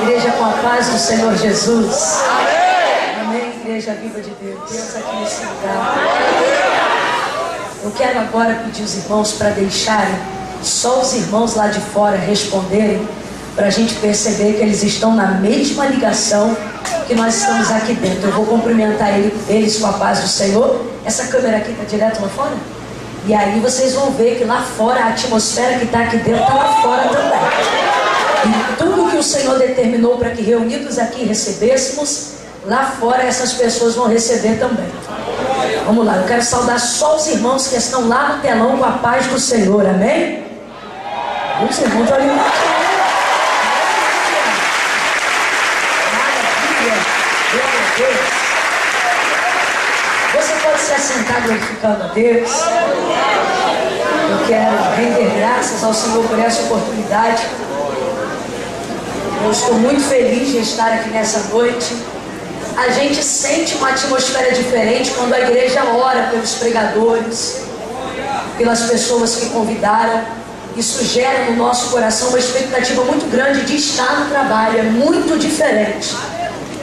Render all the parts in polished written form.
Igreja com a paz do Senhor Jesus. Amém, Igreja Viva de Deus. Deus aqui nesse lugar. Eu quero agora pedir os irmãos para deixarem só os irmãos lá de fora responderem, para a gente perceber que eles estão na mesma ligação que nós estamos aqui dentro. Eu vou cumprimentar eles com a paz do Senhor. Essa câmera aqui está direto lá fora? E aí vocês vão ver que lá fora a atmosfera que está aqui dentro está lá fora também. E tudo que o Senhor determinou para que reunidos aqui recebêssemos, lá fora essas pessoas vão receber também. Vamos lá, eu quero saudar só os irmãos que estão lá no telão com a paz do Senhor, amém? Os irmãos estão ali. Maravilha, glória a Deus. Você pode se assentar glorificando a Deus. Eu quero render graças ao Senhor por essa oportunidade. Eu estou muito feliz de estar aqui nessa noite. A gente sente uma atmosfera diferente quando a igreja ora pelos pregadores, pelas pessoas que convidaram. Isso gera no nosso coração uma expectativa muito grande de estar no trabalho. É muito diferente.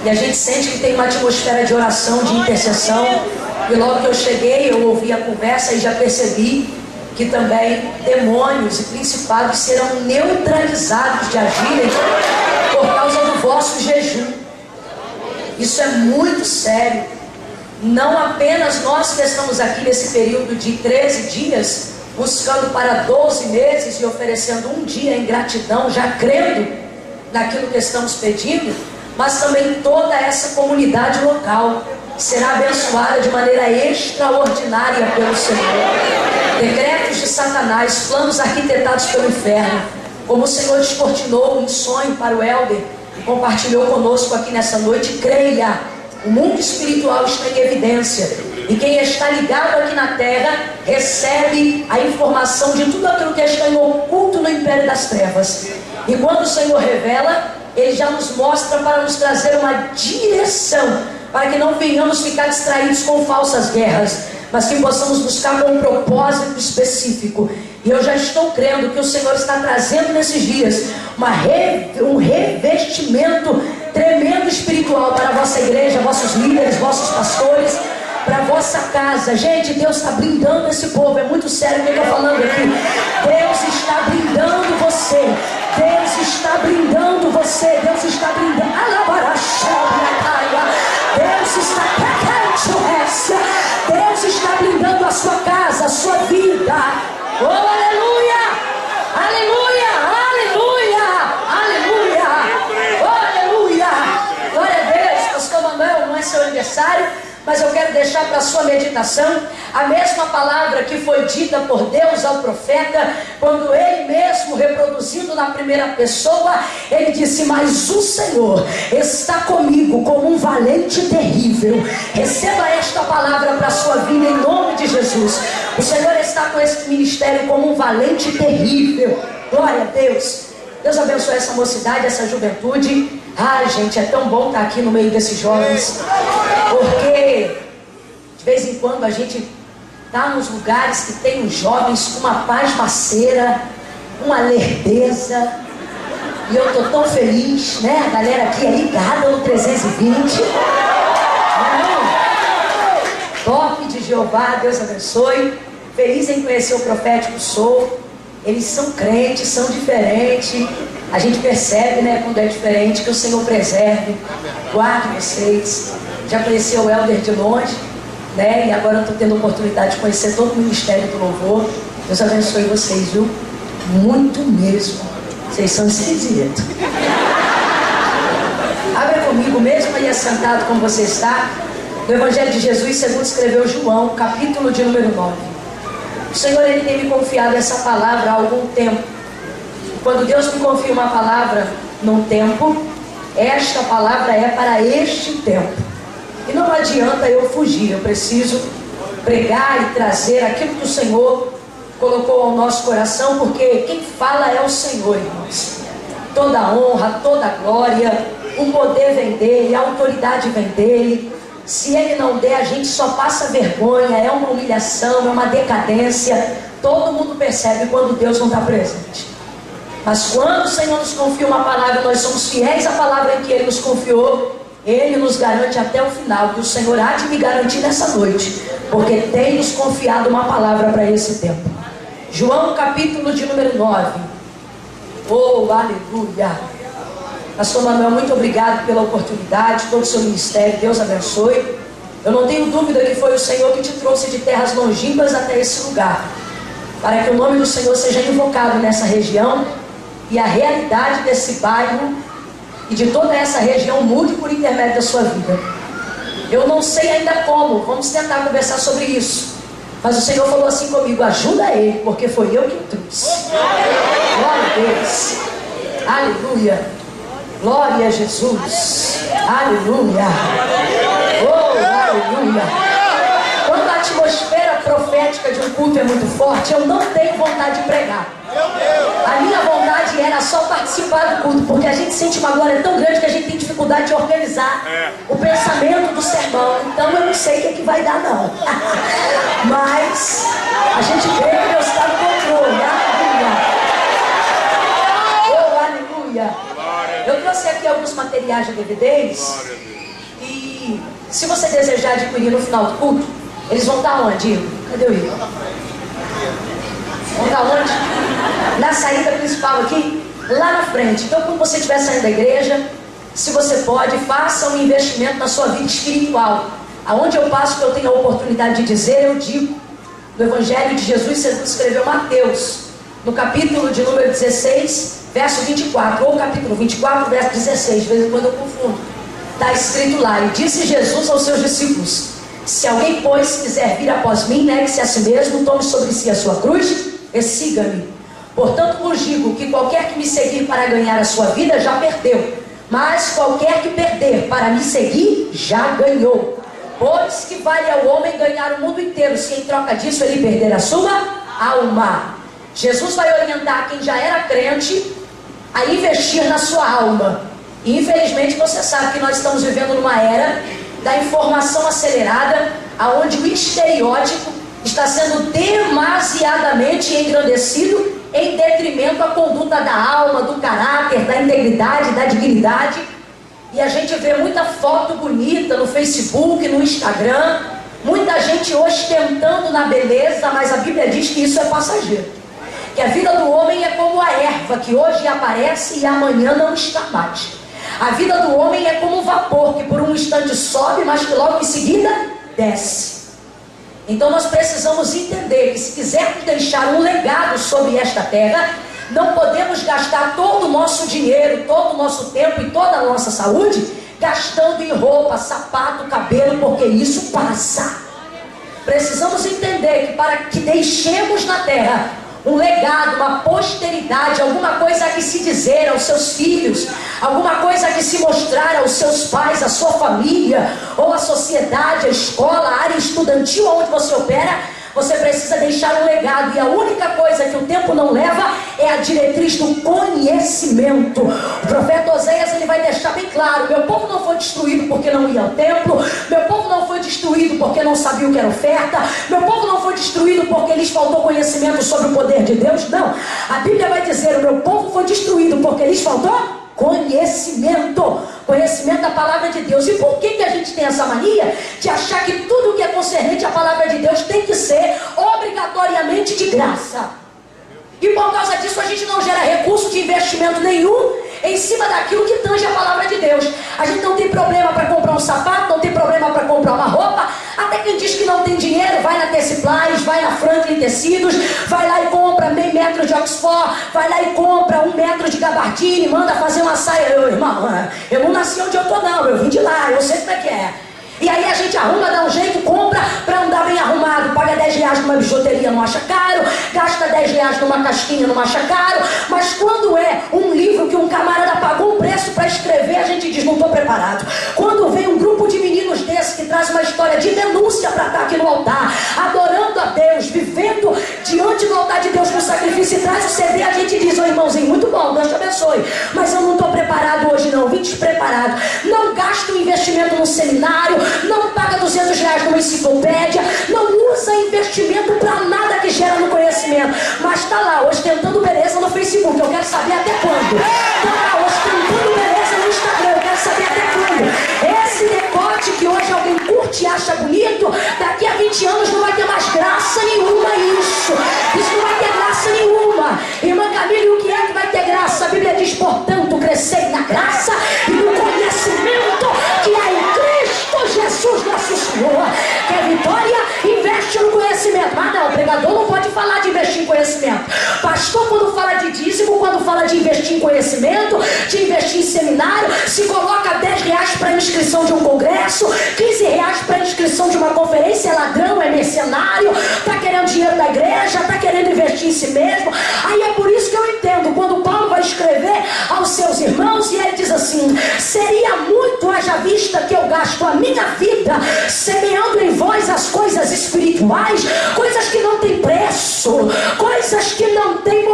E a gente sente que tem uma atmosfera de oração, de intercessão. E logo que eu cheguei, eu ouvi a conversa e já percebi que também demônios e principados serão neutralizados de agirem por causa do vosso jejum. Isso é muito sério. Não apenas nós que estamos aqui nesse período de 13 dias, buscando para 12 meses e oferecendo um dia em gratidão, já crendo naquilo que estamos pedindo, mas também toda essa comunidade local será abençoada de maneira extraordinária pelo Senhor. Decretos de Satanás, planos arquitetados pelo inferno, como o Senhor descortinou um sonho para o Elder e compartilhou conosco aqui nessa noite, creia, o mundo espiritual está em evidência, e quem está ligado aqui na terra recebe a informação de tudo aquilo que está em oculto no império das trevas. E quando o Senhor revela, Ele já nos mostra para nos trazer uma direção, para que não venhamos ficar distraídos com falsas guerras, mas que possamos buscar com um propósito específico. E eu já estou crendo que o Senhor está trazendo nesses dias um revestimento tremendo espiritual para a vossa igreja, vossos líderes, vossos pastores, para a vossa casa. Gente, Deus está blindando esse povo. É muito sério o que eu estou falando aqui. Deus está blindando você. Deus está blindando você. Deus está blindando. Deus está Deus está blindando a sua casa, a sua vida. Oh, aleluia! Aleluia! Aleluia! Aleluia! Oh, aleluia! Glória a Deus, pastor Manuel, não é seu aniversário, mas eu quero deixar para a sua meditação a mesma palavra que foi dita por Deus ao profeta, quando ele mesmo, reproduzindo na primeira pessoa, ele disse: mas o Senhor está comigo como um valente terrível. Receba esta palavra para a sua vida em nome de Jesus. O Senhor está com esse ministério como um valente terrível. Glória a Deus. Deus abençoe essa mocidade, essa juventude. Ai, gente, é tão bom estar aqui no meio desses jovens, porque de vez em quando a gente está nos lugares que tem os jovens com uma pasmaceira, uma lerdeza, e eu estou tão feliz, né? A galera aqui é ligada no 320. Top de Jeová, Deus abençoe. Feliz em conhecer o Profético Sou. Eles são crentes, são diferentes. A gente percebe, né, quando é diferente, que o Senhor preserve, guarde vocês. Já conheci o Elder de longe, né? E agora eu estou tendo a oportunidade de conhecer todo o ministério do louvor. Deus abençoe vocês, viu? Muito mesmo. Vocês são esquisitos. Abra comigo, mesmo aí assentado como você está, no Evangelho de Jesus, segundo escreveu João, capítulo de número 9. O Senhor, Ele tem me confiado essa palavra há algum tempo. Quando Deus me confia uma palavra num tempo, esta palavra é para este tempo. E não adianta eu fugir, eu preciso pregar e trazer aquilo que o Senhor colocou ao nosso coração, porque quem fala é o Senhor, irmãos. Toda honra, toda glória, o poder vem dele, a autoridade vem dele. Se Ele não der, a gente só passa vergonha, é uma humilhação, é uma decadência. Todo mundo percebe quando Deus não está presente. Mas quando o Senhor nos confia uma palavra, nós somos fiéis à palavra em que Ele nos confiou, Ele nos garante até o final, que o Senhor há de me garantir nessa noite, porque tem nos confiado uma palavra para esse tempo. João capítulo de número 9. Oh, aleluia! Pastor Manuel, muito obrigado pela oportunidade, todo o seu ministério, Deus abençoe. Eu não tenho dúvida que foi o Senhor que te trouxe de terras longínquas até esse lugar, para que o nome do Senhor seja invocado nessa região e a realidade desse bairro e de toda essa região mude por intermédio da sua vida. Eu não sei ainda como, vamos tentar conversar sobre isso, mas o Senhor falou assim comigo: ajuda ele, porque foi eu que o trouxe. Glória a Deus, aleluia. Glória a Jesus, aleluia, oh, aleluia. Quando a atmosfera profética de um culto é muito forte, eu não tenho vontade de pregar. A minha vontade era só participar do culto, porque a gente sente uma glória tão grande que a gente tem dificuldade de organizar o pensamento do sermão. Então eu não sei o que vai dar não. Mas a gente vê que Deus está no controle, aleluia, oh, aleluia. Eu trouxe aqui alguns materiais de DVDs e se você desejar adquirir no final do culto, eles vão estar onde, Igor? Cadê o Igor? Vão estar onde? Na saída principal aqui, lá na frente. Então quando você estiver saindo da igreja, se você pode, faça um investimento na sua vida espiritual. Aonde eu passo, que eu tenho a oportunidade de dizer, eu digo. No Evangelho de Jesus, Jesus escreveu Mateus, no capítulo de número 16, verso 24, ou capítulo 24, verso 16, de vez em quando eu confundo. Está escrito lá: e disse Jesus aos seus discípulos: se alguém, pois, quiser vir após mim, negue-se a si mesmo, tome sobre si a sua cruz e siga-me. Portanto vos digo que qualquer que me seguir para ganhar a sua vida, já perdeu. Mas qualquer que perder para me seguir, já ganhou. Pois que vale ao homem ganhar o mundo inteiro, se em troca disso ele perder a sua alma. Jesus vai orientar quem já era crente a investir na sua alma. E infelizmente você sabe que nós estamos vivendo numa era da informação acelerada, onde o estereótipo está sendo demasiadamente engrandecido em detrimento à conduta da alma, do caráter, da integridade, da dignidade. E a gente vê muita foto bonita no Facebook, no Instagram, muita gente ostentando na beleza, mas a Bíblia diz que isso é passageiro, que a vida do homem é como a erva, que hoje aparece e amanhã não está mais. A vida do homem é como um vapor, que por um instante sobe, mas que logo em seguida desce. Então nós precisamos entender que se quisermos deixar um legado sobre esta terra, não podemos gastar todo o nosso dinheiro, todo o nosso tempo e toda a nossa saúde gastando em roupa, sapato, cabelo, porque isso passa. Precisamos entender que para que deixemos na terra um legado, uma posteridade, alguma coisa a que se dizer aos seus filhos, alguma coisa a que se mostrar aos seus pais, à sua família, ou à sociedade, à escola, à área estudantil onde você opera, você precisa deixar um legado. E a única coisa que o tempo não leva é a diretriz do conhecimento. O profeta Oséias, ele vai deixar bem claro: meu povo não foi destruído porque não ia ao templo, meu povo não foi destruído porque não sabia o que era oferta, meu povo não foi destruído porque lhes faltou conhecimento sobre o poder de Deus. Não, a Bíblia vai dizer: o meu povo foi destruído porque lhes faltou conhecimento, conhecimento da palavra de Deus. E por que a gente tem essa mania de achar que tudo que é concernente à palavra de Deus tem que ser obrigatoriamente de graça? E por causa disso a gente não gera recurso de investimento nenhum em cima daquilo que tange a palavra de Deus. A gente não tem problema para comprar um sapato, não tem problema para comprar uma roupa. Até quem diz que não tem dinheiro, vai na Teciplais, vai na Franklin Tecidos, vai lá e compra meio metro de Oxford, vai lá e compra 1 metro de gabardine, manda fazer uma saia. Irmão, eu não nasci onde eu tô não, eu vim de lá, eu sei como é que é. E aí a gente arruma, dá um jeito, compra para andar bem arrumado, paga 10 reais numa bijuteria, não acha caro, gasta 10 reais numa casquinha, não acha caro. Mas quando é um livro que um camarada pagou um preço para escrever, a gente diz: não estou preparado. Quando vem um grupo de meninos desse que traz uma história de denúncia para estar aqui no altar, adorando a Deus, vivendo diante do altar de Deus com sacrifício, e traz o CD, a gente diz: ô irmãozinho, muito bom, Deus te abençoe, mas eu não estou preparado hoje não, vim despreparado. Não gasta um investimento num seminário, não paga 200 reais numa enciclopédia, não usa investimento para nada que gera no conhecimento, mas está lá ostentando beleza no Facebook. Eu quero saber investir em conhecimento, de investir em seminário, se coloca R$10 para inscrição de um congresso, R$15 para inscrição de uma conferência, é ladrão, é mercenário, está querendo dinheiro da igreja, está querendo investir em si mesmo. Aí é por isso que eu entendo, quando Paulo vai escrever aos seus irmãos, e ele diz assim: seria muito, haja vista que eu gasto a minha vida semeando em vós as coisas espirituais, coisas que não têm preço, coisas que não têm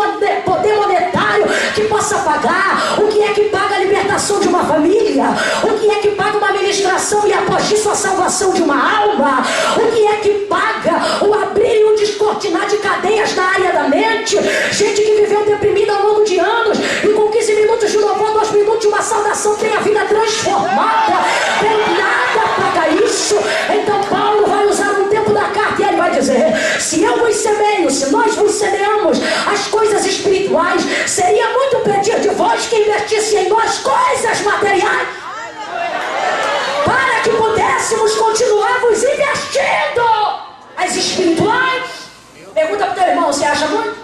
poder monetário que possa pagar. O que é que paga a libertação de uma família? O que é que paga uma ministração e após isso a salvação de uma alma? O que é que paga o abrir e o descortinar de cadeias na área da mente? Gente que viveu deprimida ao longo de anos e com 15 minutos de louvor, 2 minutos de uma saudação tem a vida transformada. Tem nada paga isso. Então Paulo vai usar um tempo da carta e ele vai dizer: se eu vos semeio, se nós vos semeamos as coisas espirituais, seria muito pedir de vós que investisse em nós coisas materiais, para que pudéssemos continuar vos investindo as espirituais. Pergunta para o teu irmão, você acha muito?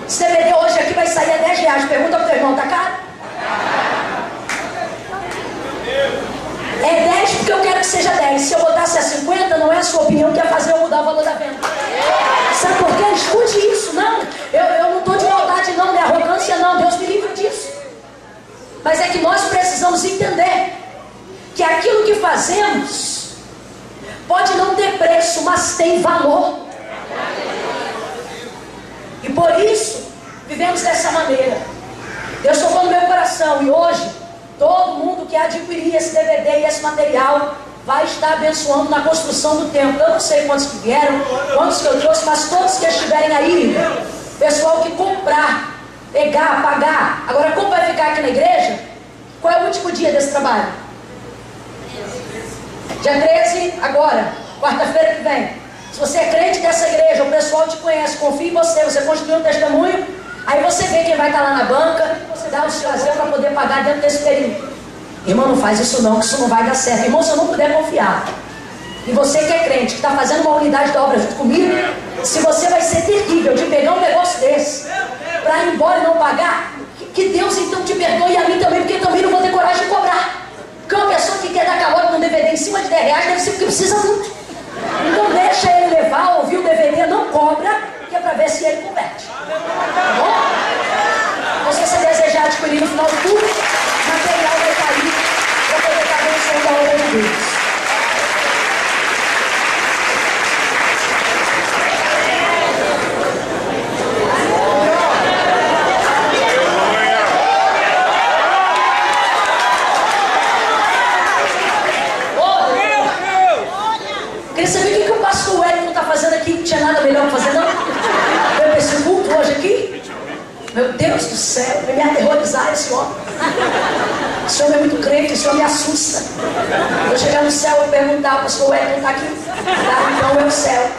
Esse DVD hoje aqui vai sair a R$10. Pergunta para o teu irmão, tá caro? É 10 porque eu quero que seja 10. Se eu botasse a 50, não é a sua opinião que ia fazer eu mudar o valor da venda. Sabe por quê? Escute isso. Não, eu não estou de maldade não, de arrogância não. Deus me livre disso. Mas é que nós precisamos entender que aquilo que fazemos pode não ter preço, mas tem valor. E por isso vivemos dessa maneira. Deus tocou no meu coração, e hoje todo mundo que adquirir esse DVD e esse material vai estar abençoando na construção do templo. Eu não sei quantos que vieram, quantos que eu trouxe, mas todos que estiverem aí, pessoal que comprar, pegar, pagar. Agora, como vai ficar aqui na igreja? Qual é o último dia desse trabalho? Dia 13, agora, quarta-feira que vem. Se você é crente dessa igreja, o pessoal te conhece, confia em você, você construiu um testemunho, aí você vê quem vai estar lá na banca, você dá o seu fazer para poder pagar dentro desse período. Irmão, não faz isso não, que isso não vai dar certo. Irmão, se eu não puder confiar, e você que é crente, que está fazendo uma unidade da obra junto comigo, se você vai ser terrível de pegar um negócio desse, para ir embora e não pagar, que Deus então te perdoe, e a mim também, porque eu também não vou ter coragem de cobrar. Porque uma pessoa que quer dar calote num DVD em cima de R$10, deve ser porque precisa muito. Então deixa ele levar, ouvir o DVD, não cobra, que é para ver se ele converte. Tá bom? Então, se você desejar adquirir no final do culto, o material vai estar aí para poder estar abençoando a obra de Deus. Meu Deus do céu, vai me aterrorizar esse homem. Esse homem é muito crente, esse homem me assusta. Eu chegar no céu e perguntar, o pastor Wellington está aqui? Tá, então é o céu.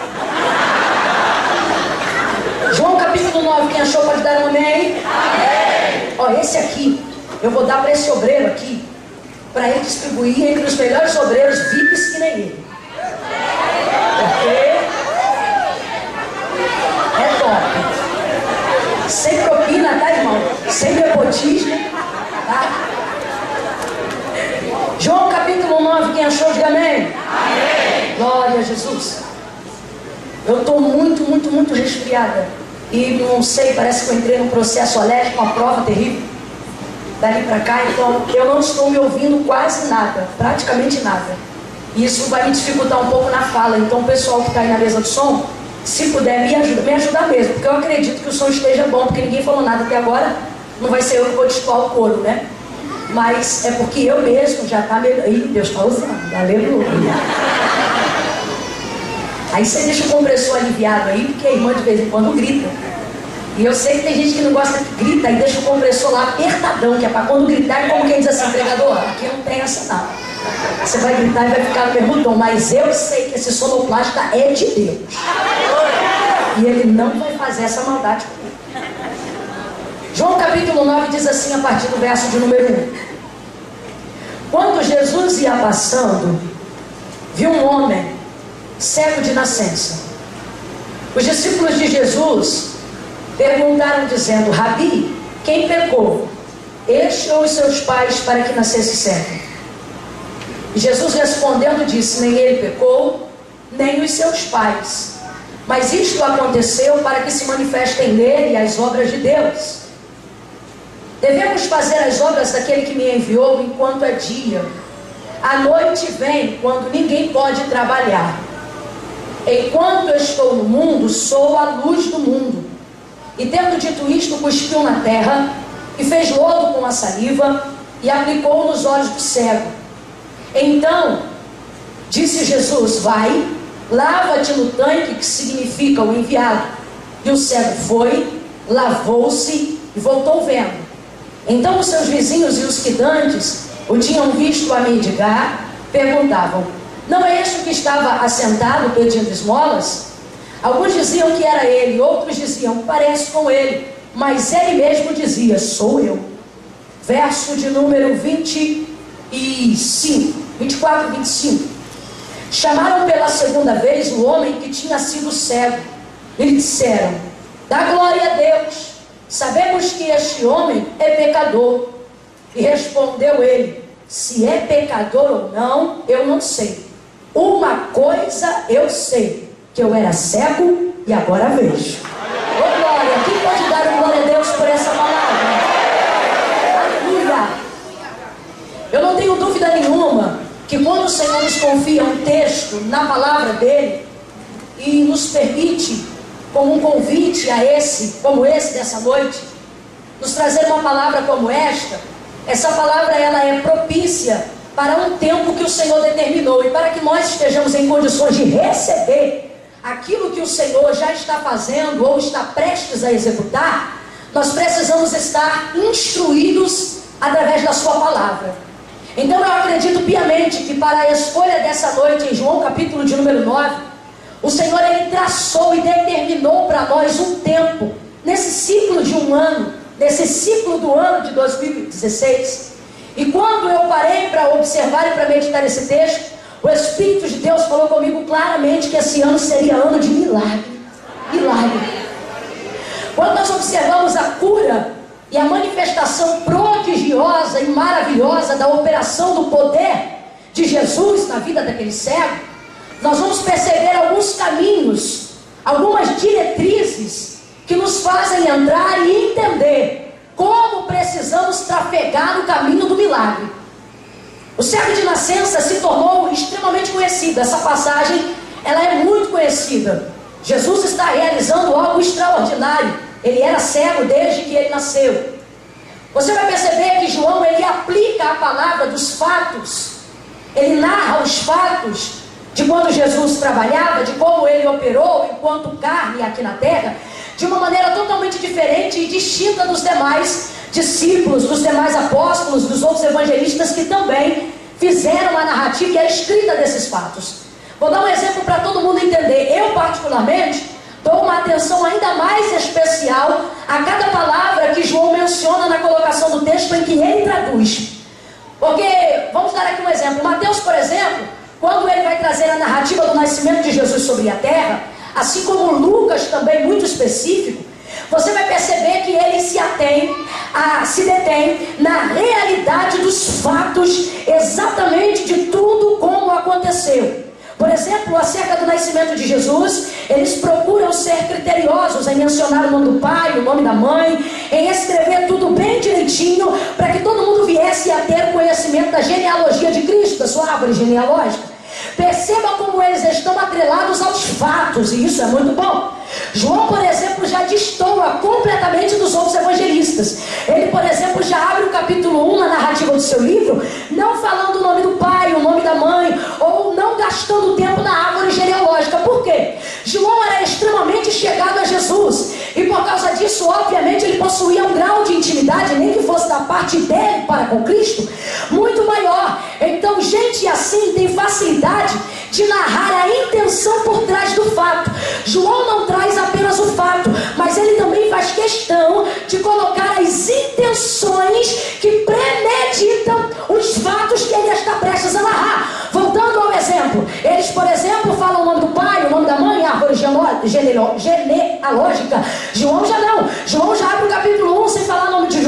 João capítulo 9, quem achou pode dar um amém? Amém. Ó, esse aqui, eu vou dar para esse obreiro aqui, para ele distribuir entre os melhores obreiros VIPs que nem ele. Porque é top. Sem propina, tá, irmão? Sem nepotismo, tá? João capítulo 9, quem achou, diga amém? Amém. Glória a Jesus. Eu estou muito resfriada. E não sei, parece que eu entrei num processo alérgico, uma prova terrível. Dali pra cá, então eu não estou me ouvindo quase nada, praticamente nada. E isso vai me dificultar um pouco na fala. Então o pessoal que está aí na mesa do som, se puder me ajudar mesmo, porque eu acredito que o som esteja bom, porque ninguém falou nada até agora, não vai ser eu que vou destoar o couro, né? Mas é porque eu mesmo já está melhor. Ih, Deus está usando, aleluia. Aí você deixa o compressor aliviado aí, porque a irmã de vez em quando grita. E eu sei que tem gente que não gosta que grita e deixa o compressor lá apertadão, que é para quando gritar, como quem diz assim, pregador, aqui não tem essa não. Você vai gritar e vai ficar no mesmo tom, mas eu sei que esse sonoplasta é de Deus. E ele não vai fazer essa maldade comigo. João capítulo 9 diz assim, a partir do verso de número 1. Quando Jesus ia passando, viu um homem cego de nascença. Os discípulos de Jesus perguntaram dizendo, Rabi, quem pecou, este ou os seus pais, para que nascesse cego? E Jesus respondendo disse: nem ele pecou, nem os seus pais, mas isto aconteceu para que se manifestem nele as obras de Deus. Devemos fazer as obras daquele que me enviou enquanto é dia. A noite vem quando ninguém pode trabalhar. Enquanto eu estou no mundo, sou a luz do mundo. E tendo dito isto, cuspiu na terra, e fez lodo com a saliva, e aplicou nos olhos do cego. Então disse Jesus: vai, lava-te no tanque, que significa o enviado. E o cego foi, lavou-se e voltou vendo. Então os seus vizinhos e os que dantes o tinham visto a mendigar, perguntavam: não é este que estava assentado pedindo esmolas? Alguns diziam que era ele, outros diziam: parece com ele. Mas ele mesmo dizia: sou eu. Verso de número 24 e 25. Chamaram pela segunda vez o homem que tinha sido cego. E lhe disseram: dá glória a Deus, sabemos que este homem é pecador. E respondeu ele: se é pecador ou não, eu não sei. Uma coisa eu sei, que eu era cego e agora vejo. Ô glória, quem pode dar glória a Deus por essa palavra? Aleluia. Eu não tenho dúvida nenhuma que quando o Senhor nos confia um texto na palavra dele e nos permite, como um convite como esse dessa noite, nos trazer uma palavra como essa palavra ela é propícia para um tempo que o Senhor determinou, e para que nós estejamos em condições de receber aquilo que o Senhor já está fazendo ou está prestes a executar, nós precisamos estar instruídos através da sua palavra. Então eu acredito piamente que para a escolha dessa noite em João capítulo de número 9, o Senhor ele traçou e determinou para nós um tempo, nesse ciclo de um ano, nesse ciclo do ano de 2016. E quando eu parei para observar e para meditar esse texto, o Espírito de Deus falou comigo claramente que esse ano seria ano de milagre. Milagre. Quando nós observamos a cura e a manifestação prodigiosa e maravilhosa da operação do poder de Jesus na vida daquele cego, nós vamos perceber alguns caminhos, algumas diretrizes que nos fazem entrar e entender como precisamos trafegar no caminho do milagre. O cego de nascença se tornou extremamente conhecido. Essa passagem ela é muito conhecida. Jesus está realizando algo extraordinário. Ele era cego desde que ele nasceu. Você vai perceber que João ele aplica a palavra dos fatos. Ele narra os fatos de quando Jesus trabalhava, de como ele operou enquanto carne aqui na terra, de uma maneira totalmente diferente e distinta dos demais discípulos, dos demais apóstolos, dos outros evangelistas que também fizeram a narrativa e a escrita desses fatos. Vou dar um exemplo para todo mundo entender. Eu particularmente dou uma atenção ainda mais especial a cada palavra que João menciona na colocação do texto em que ele traduz. Porque, vamos dar aqui um exemplo. Mateus, por exemplo, quando ele vai trazer a narrativa do nascimento de Jesus sobre a terra, assim como Lucas também muito específico, você vai perceber que ele se detém na realidade dos fatos, exatamente de tudo como aconteceu. Por exemplo, acerca do nascimento de Jesus, eles procuram ser criteriosos em mencionar o nome do pai, o nome da mãe, em escrever tudo bem direitinho, para que todo mundo viesse a ter conhecimento da genealogia de Cristo, da sua árvore genealógica. Perceba como eles estão atrelados aos fatos, e isso é muito bom. João, por exemplo, já destoa completamente dos outros evangelistas. Ele, por exemplo, já abre o capítulo 1 na narrativa do seu livro, não falando o nome do pai, o nome da mãe, ou não gastando tempo na árvore genealógica. Por quê? João era extremamente chegado a Jesus, e por causa disso, obviamente, ele possuía um grau de intimidade, nem que fosse da parte dele para com Cristo, muito maior. Então, gente assim tem facilidade de narrar a intenção por trás do fato. João não traz apenas o fato, mas ele também faz questão de colocar as intenções que premeditam os fatos que ele está prestes a narrar. Voltando ao exemplo, eles, por exemplo, falam o nome do pai, o nome da mãe, a árvore genealógica. João já não. João já abre o capítulo 1 sem falar o nome de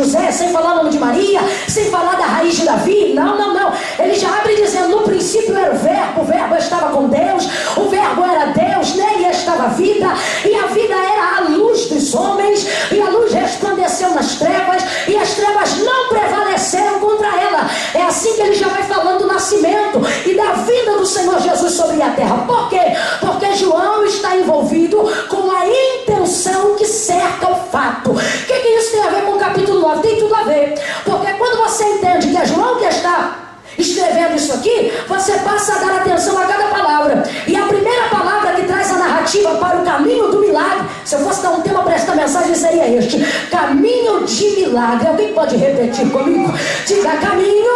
sobre a terra. Por quê? Porque João está envolvido com a intenção que cerca o fato. O que isso tem a ver com o capítulo 9? Tem tudo a ver. Porque quando você entende que é João que está escrevendo isso aqui, você passa a dar atenção a cada palavra. E a primeira palavra que traz a narrativa para o caminho do milagre, se eu fosse dar um tema para esta mensagem, seria este: caminho de milagre. Alguém pode repetir comigo? Diga caminho.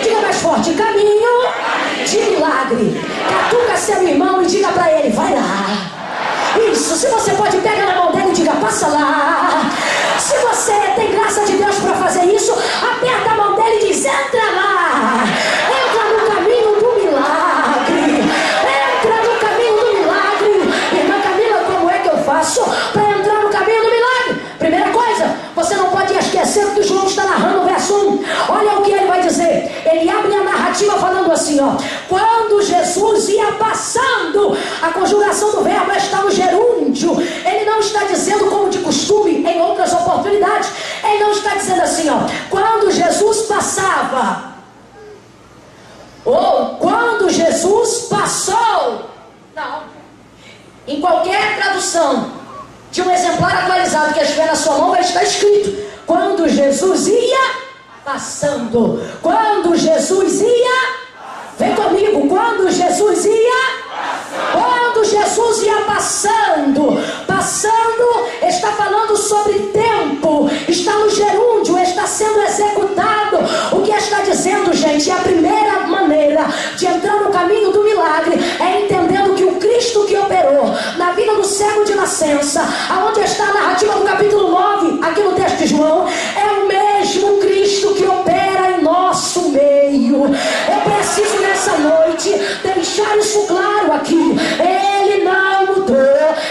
Diga mais forte: caminho de milagre. Catuca seu irmão e diga para ele: vai lá. Isso, se você pode, pega na mão dele e diga: passa lá. Se você tem graça de Deus para fazer isso, aperta a mão dele e diz: entra lá. Entra no caminho do milagre. Entra no caminho do milagre. Irmã Camila, como é que eu faço para entrar no caminho do milagre? Primeira coisa, você não pode esquecer o que João está narrando no verso 1. Olha o que ele vai dizer. Ele abre a narrativa falando assim, ó: quando Jesus ia passando, a conjugação do verbo está no gerúndio. Ele não está dizendo como de costume em outras oportunidades. Ele não está dizendo assim, ó: quando Jesus passava, ou quando Jesus passou. Não. Em qualquer tradução de um exemplar atualizado que estiver na sua mão, vai estar escrito: quando Jesus ia passando. Quando Jesus ia, vem comigo, quando Jesus ia, quando Jesus ia passando. Passando está falando sobre tempo, está no gerúndio, está sendo executado. O que está dizendo, gente, a primeira maneira de entrar no caminho do milagre é entendendo que o Cristo que operou na vida do cego de nascença, aonde está a narrativa do capítulo 9, aqui no texto de João, é o mesmo Cristo que opera em nosso meio. Eu preciso nessa noite deixar isso claro aqui. Ele não mudou,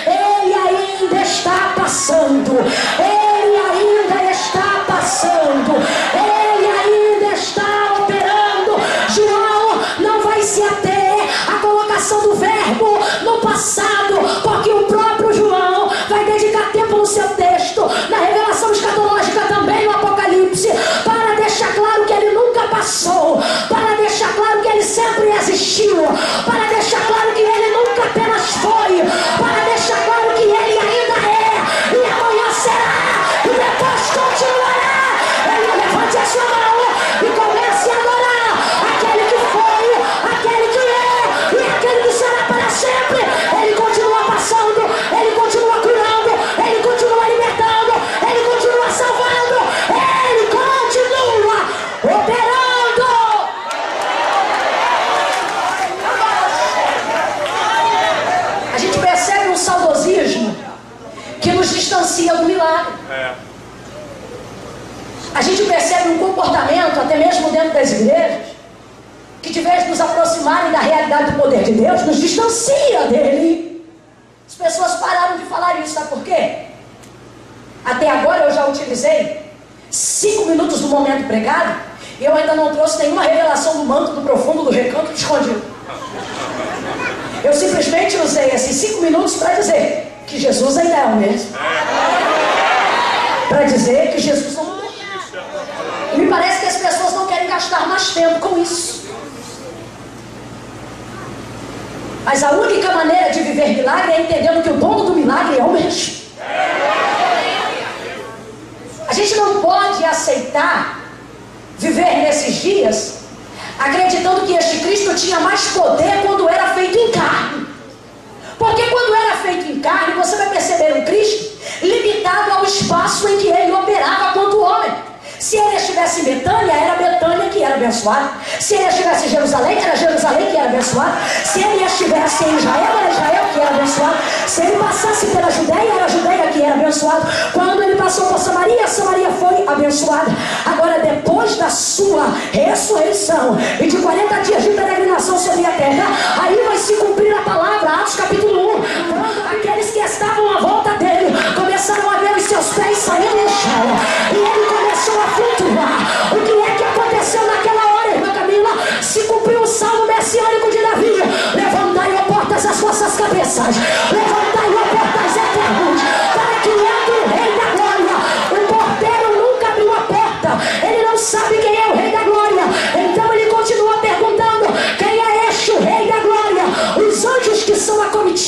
ele ainda está passando, ele ainda está passando, ele ainda está operando. João não vai se ater à colocação do verbo no passado, porque o próprio João vai dedicar tempo no seu texto, na revelação escatológica, também no Apocalipse, para deixar claro que ele nunca passou, para deixar claro que ele sempre existiu, para deixar claro que ele nunca apenas foi, para deixar claro que ele ainda é, e amanhã será, e depois continuará. Ele levante a sua mão e comece a adorar aquele que foi, aquele que é e aquele que será para sempre. Ele continua passando, ele continua curando, ele continua libertando, ele continua salvando, ele continua operando. A gente percebe um saudosismo que nos distancia do milagre. A gente percebe um comportamento, até mesmo dentro das igrejas, que de vez de nos aproximarem da realidade do poder de Deus, nos distancia dele. As pessoas pararam de falar isso, sabe por quê? Até agora eu já utilizei 5 minutos do momento pregado e eu ainda não trouxe nenhuma revelação do manto, do profundo, do recanto, do escondido. Eu simplesmente usei esses 5 minutos para dizer que Jesus ainda é o mesmo. Para dizer que Jesus não mudou. E me parece que as pessoas não querem gastar mais tempo com isso. Mas a única maneira de viver milagre é entendendo que o dono do milagre é o mesmo. A gente não pode aceitar viver nesses dias acreditando que este Cristo tinha mais poder quando era feito em carne. Porque quando era feito em carne, você vai perceber um Cristo limitado ao espaço em que ele operava quanto homem. Se ele estivesse em Betânia, era Betânia que era abençoada. Se ele estivesse em Jerusalém, era Jerusalém que era abençoada. Se ele estivesse em Israel, era Israel que era abençoado. Se ele passasse pela Judeia, era a Judeia que era abençoado. Quando ele passou por Samaria, Samaria foi abençoada. Agora, depois da sua ressurreição e de 40 dias de peregrinação sobre a terra, aí vai se cumprir a palavra, Atos capítulo 1. Quando aqueles que estavam à volta dele começaram a ver os seus pés saindo no chão, e ele começou a flutuar. O que é que aconteceu naquela hora, irmã Camila? Se cumpriu o salmo messiânico de Davi: levantai, ó portas, as vossas cabeças, levantai, ó portas eternas, para que entre o Rei da Glória. O porteiro nunca abriu a porta, ele não sabe quem é o Rei da Glória, então ele continua perguntando: quem é este o Rei da Glória?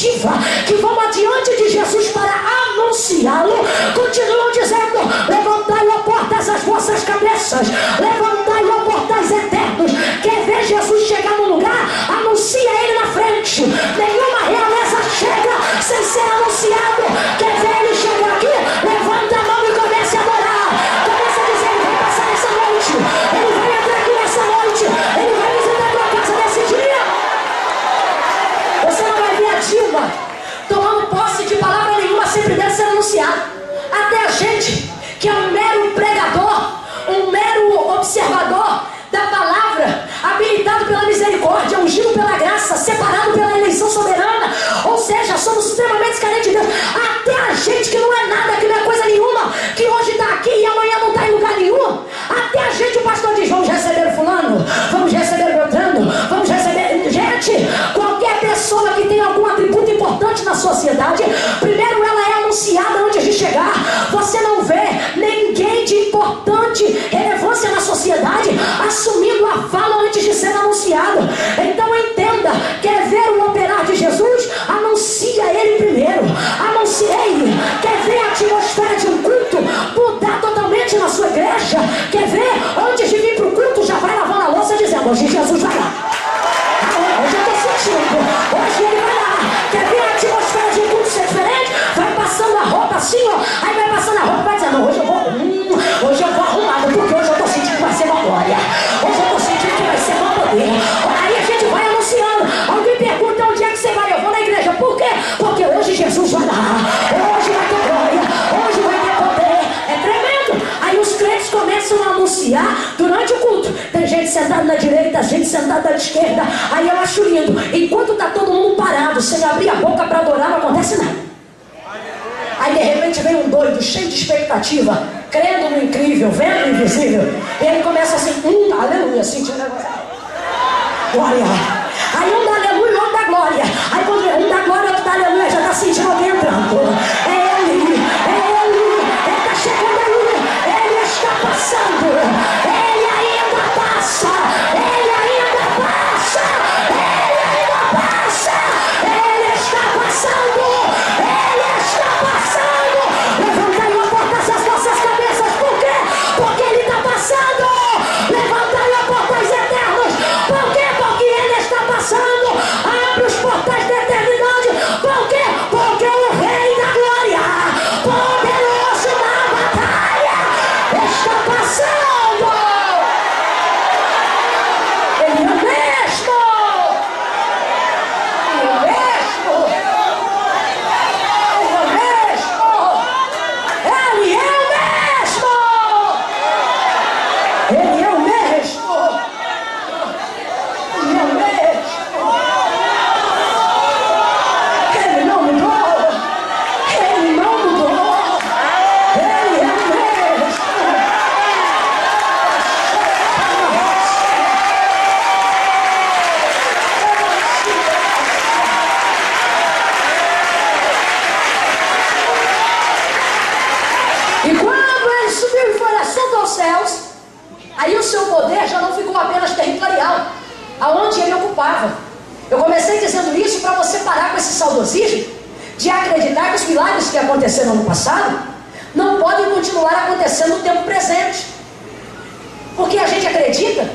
coletiva que vão adiante de Jesus para anunciá-lo, continuam dizendo: levantai, ó portas, as vossas cabeças, levantai, ó portais eternos. Quer ver Jesus chegar no lugar? Anuncia ele na frente. Nenhuma realeza chega sem ser anunciado. Quer ver ele chegar aqui? Levanta a mão e comece a adorar. Comece a dizer: ele vai passar essa noite, ele vai entrar aqui nessa noite, ele vai visitar a tua casa nesse dia. Você não vai ver a Dilma tomando posse de palavra nenhuma, sempre deve ser anunciado. Até a gente que é um mero pregador, um mero observador da palavra, habilitado pela misericórdia, ungido pela graça, separado pela eleição soberana, ou seja, somos extremamente carentes de Deus. Até a gente que não é nada, que não é coisa nenhuma, que hoje está aqui e amanhã não está em lugar nenhum, até a gente, o pastor diz: vamos receber fulano, vamos receber Beltrano, vamos receber... Gente, qualquer pessoa que tem algum atributo importante na sociedade, primeiro ela é anunciada antes de chegar. Você não vê ninguém de importante relevância na sociedade assumindo a fala antes de ser anunciado. Então entenda: quer ver o operar de Jesus? Anuncia ele primeiro. Anuncia ele. Quer ver a atmosfera de um culto mudar totalmente na sua igreja? Quer ver? Antes de vir para o culto, já vai lavando a louça dizendo: hoje Jesus vai lá. Hoje eu estou sentindo. Hoje ele vai lá. Quer ver a atmosfera de um culto ser diferente? Vai passando a roupa assim, ó. Aí vai passando a roupa e vai dizendo: hoje eu vou arrumado, porque hoje eu estou sentindo que vai ser uma glória. Hoje eu estou sentindo que vai ser um poder. Aí a gente vai anunciando. Alguém pergunta: onde é que você vai? Eu vou na igreja. Por quê? Porque hoje Jesus vai lá. Hoje vai ter glória. Hoje vai ter poder. É tremendo. Aí os crentes começam a anunciar durante o culto. Tem gente sentada na direita, gente sentada na esquerda. Aí eu acho lindo. Enquanto está todo mundo parado, sem abrir a boca para adorar, não acontece nada. Aí de repente vem um doido, cheio de expectativa, crendo no incrível, vendo o invisível. E ele começa assim: aleluia, sentindo negócio. Glória. Aí um dá aleluia e outro dá glória. Aí quando um dá glória, outro dá aleluia, já está sentindo alguém entrando. É ele está chegando aí, ele está passando. Ele ainda passa, ele ainda passa, ele ainda passa, ele está passando, ele está passando. Levantai, ó portas, as vossas cabeças. Por quê? Porque ele está passando. Levantai, ó portas eternos. Por quê? Porque ele está passando. Abre os portais da eternidade. Por quê? Porque o Rei da Glória, poderoso na batalha, está passando. Ele é o mesmo. Ele é o mesmo. Ele é o mesmo. Ele é o mesmo. Ele é o mesmo. Ele é o mesmo. Ele não mudou. Ele não mudou. Ele é o mesmo. E quando ele subiu e foi assunto aos céus, aí o seu poder já não ficou apenas territorial, aonde ele ocupava. Eu comecei dizendo isso para você parar com esse saudosismo de acreditar que os milagres que aconteceram no passado não podem continuar acontecendo no tempo presente. Porque a gente acredita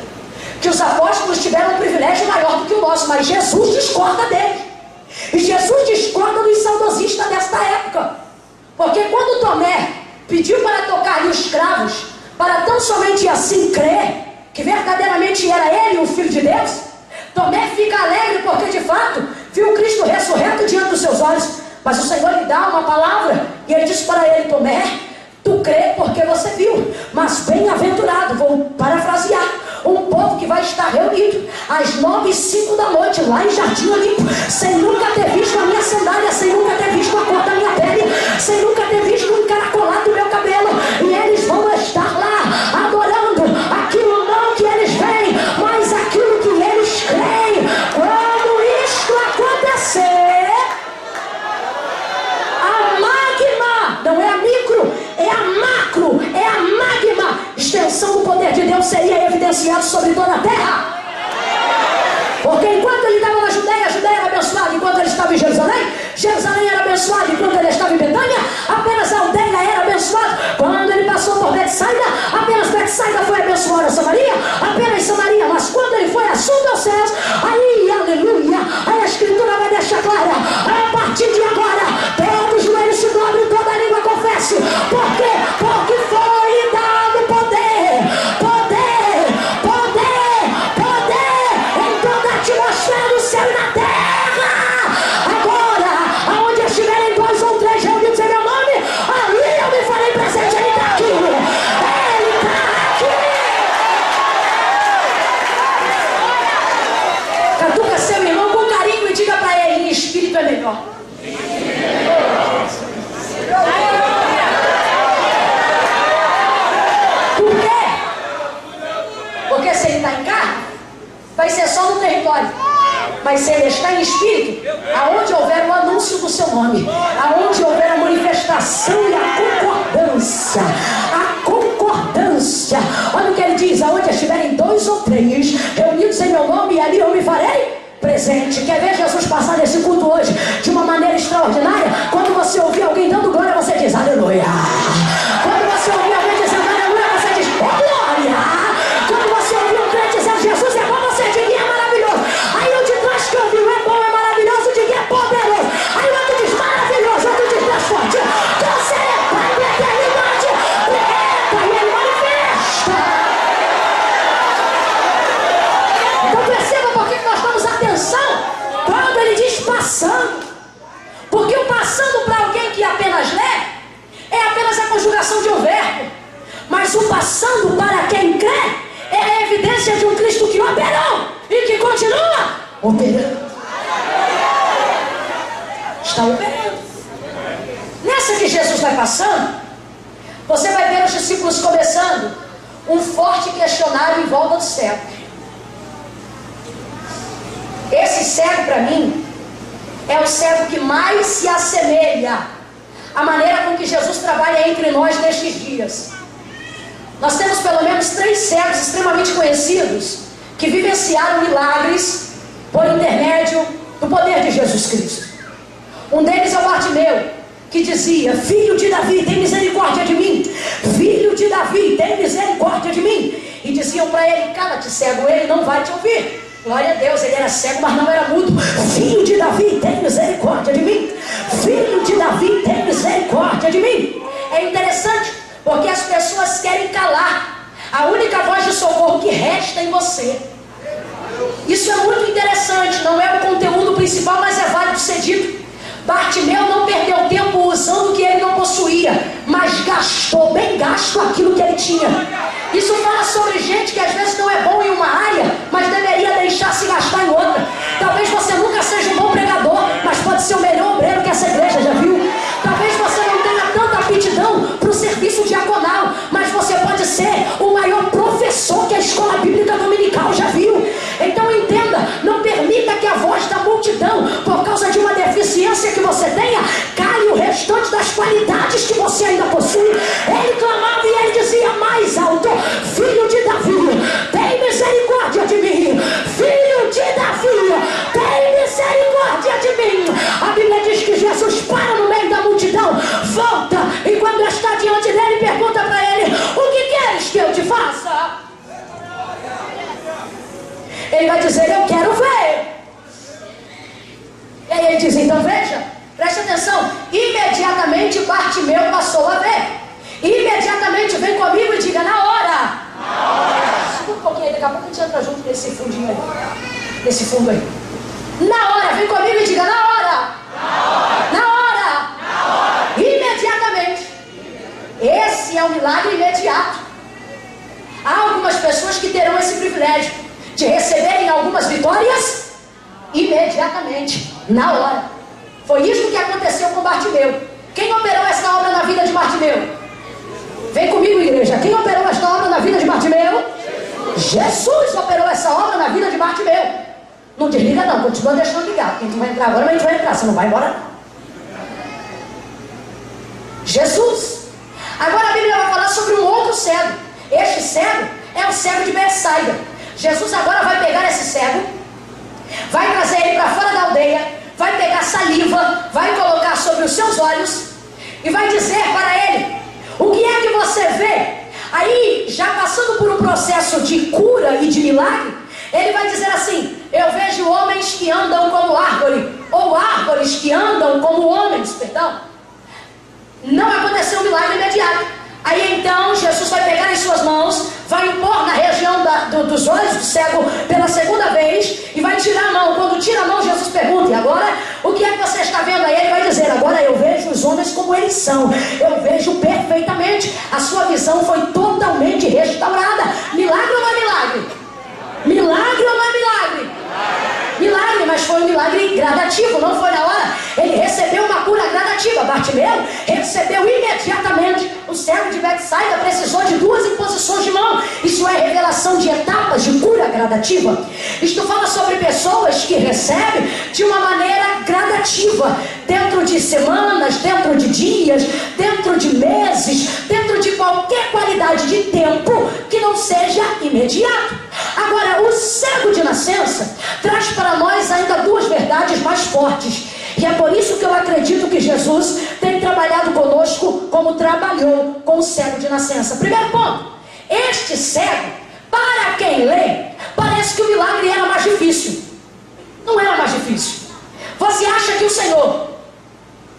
que os apóstolos tiveram um privilégio maior do que o nosso, mas Jesus discorda deles. E Jesus discorda dos saudosistas desta época. Porque quando Tomé pediu para tocar-lhe os cravos, para tão somente assim crer que verdadeiramente era ele o Filho de Deus, Tomé fica alegre porque de fato viu Cristo ressurreto diante dos seus olhos. Mas o Senhor lhe dá uma palavra e ele diz para ele: Tomé, tu crê porque você viu, mas bem-aventurado, vou parafrasear, um povo que vai estar reunido às 9h05 da noite lá em Jardim Olímpico, sem nunca ter visto a minha sandália, sem nunca ter visto a cor da minha pele, sem nunca ter visto um encaracolado do meu cabelo, e eles vão estar lá adorando aquilo não que eles veem, mas aquilo que eles creem. Quando isto acontecer, a magma, não é a micro, é a macro, é a magma, extensão do poder de Deus seria evidenciado sobre toda a terra. Porque enquanto ele estava na Judéia, a Judéia era abençoada. Enquanto ele estava em Jerusalém, Jerusalém era abençoada enquanto ele estava em Betânia, apenas a aldeia era abençoada. Quando ele passou por Betsaida, apenas Betsaida foi abençoada a Samaria, apenas Samaria. Mas quando ele foi assunto aos céus, aí, aleluia, aí a Escritura vai deixar clara: a partir de agora, todo joelho se dobre, toda língua confesse. Por quê? Porque foi dado poder, poder, poder, poder em toda a atmosfera do céu e na terra. Agora, aonde estiverem 2 ou 3 reunidos em meu nome, ali eu me farei presente. Ele está aqui, ele está aqui. Catuca seu irmão com carinho e diga para ele: em espírito é melhor. Por quê? Porque se ele está em carne, vai ser só no território. Mas se ele está em espírito, aonde houver o anúncio do seu nome, aonde houver a manifestação e a concordância, olha o que ele diz: aonde estiverem 2 ou 3 reunidos em meu nome, e ali eu me farei presente. Quer ver Jesus passar nesse culto hoje de uma maneira extraordinária? Quando você ouvir alguém dando glória, você diz aleluia. Quando você ouvir alguém dizendo aleluia, você diz oh, glória. Quando você ouvir um crente dizendo Jesus é bom, você diz é maravilhoso. Aí o de trás que ouviu é bom, é maravilhoso, diz é poderoso. Aí o outro diz maravilhoso, o outro diz mais forte. Você é pai da eternidade, e ele manifesta. Então perceba por que nós damos atenção quando ele diz passando. Porque o passando para alguém que apenas lê é apenas a conjugação de um verbo. Mas o passando para quem crê é a evidência de um Cristo que operou e que continua operando. Está operando. Nessa que Jesus vai passando, você vai ver os discípulos começando um forte questionário em volta do cego. Esse cego, para mim, é o cego que mais se assemelha à maneira com que Jesus trabalha entre nós nestes dias. Nós temos pelo menos 3 cegos extremamente conhecidos que vivenciaram milagres por intermédio do poder de Jesus Cristo. Um deles é o Bartimeu, que dizia: filho de Davi, tem misericórdia de mim. Filho de Davi, tem misericórdia de mim. E diziam para ele: cala-te, cego, ele não vai te ouvir. Glória a Deus, ele era cego, mas não era mudo. Filho de Davi, tem misericórdia de mim. Filho de Davi, tem misericórdia de mim. É interessante, porque as pessoas querem calar a única voz de socorro que resta em você. Isso é muito interessante, não é o conteúdo principal, mas é válido ser dito. Bartimeu não perdeu tempo usando o que ele não possuía, mas gastou, bem gasto, aquilo que ele tinha. Isso fala sobre gente que às vezes não é bom em uma área, mas deveria deixar se gastar em outra. Talvez você nunca seja um bom pregador, mas pode ser o melhor obreiro que essa igreja já viu. Talvez você não tenha tanta aptidão para o serviço diaconal, mas você pode ser o maior professor que a escola bíblica dominical já viu. Então entenda, não permita que a voz da multidão, por causa de uma deficiência que você tenha, cale o restante das qualidades que você ainda possui. Ele clamava e ele dizia mais alto: filho de Davi, tem misericórdia de mim. Filho de Davi, tem misericórdia de mim. A Bíblia diz que Jesus para no meio da multidão, volta, e quando está diante dele, pergunta para ele: o que queres que eu te faça? Ele vai dizer: eu quero ver. E aí ele diz: então veja, preste atenção. Imediatamente Bartimeu passou a ver. Imediatamente vem comigo e diga: na hora. Segura um pouquinho aí, daqui a pouco a gente entra junto nesse fundinho aí, nesse fundo aí. Na hora, vem comigo e diga: na hora. Na hora. Imediatamente. Esse é o milagre imediato. Há algumas pessoas que terão esse privilégio de receberem algumas vitórias imediatamente, na hora. Foi isso que aconteceu com Bartimeu. Quem operou essa obra na vida de Bartimeu? Vem comigo, igreja. Quem operou esta obra na vida de Bartimeu? Jesus operou essa obra na vida de Bartimeu. Não desliga não, continua deixando ligado. Quem vai entrar agora, mas a gente vai entrar, você não vai embora não. Jesus. Agora a Bíblia vai falar sobre um outro cego. Este cego é o cego de Betsaida. Jesus agora vai pegar esse cego, vai trazer ele para fora da aldeia, vai pegar saliva saliva, vai colocar sobre os seus olhos e vai dizer para ele: o que é que você vê? Aí, já passando por um processo de cura e de milagre, ele vai dizer assim: eu vejo homens que andam como árvore, ou árvores que andam como homens, perdão. Não aconteceu um milagre imediato. Aí então Jesus vai pegar em suas mãos, vai impor na região dos olhos do cego pela segunda vez e vai tirar a mão. Quando tira a mão, Jesus pergunta: e agora o que é que você está vendo? Aí ele vai dizer: agora eu vejo os homens como eles são, eu vejo perfeitamente. A sua visão foi totalmente restaurada. Milagre ou não é milagre? Milagre ou não é milagre? Milagre, mas foi um milagre gradativo, não foi na hora. Ele recebeu uma cura gradativa. Bartimeu recebeu imediatamente. O cego de Betsaida precisou de 2 imposições de mão. Isso é revelação de etapas de cura gradativa. Isto fala sobre pessoas que recebem de uma maneira gradativa, dentro de semanas, dentro de dias, dentro de meses, dentro de qualquer qualidade de tempo que não seja imediato. Agora, o cego de nascença traz para nós ainda 2 verdades mais fortes. E é por isso que eu acredito que Jesus tem trabalhado conosco como trabalhou com o cego de nascença. Primeiro ponto: este cego, para quem lê, parece que o milagre era mais difícil. Não era mais difícil. Você acha que o Senhor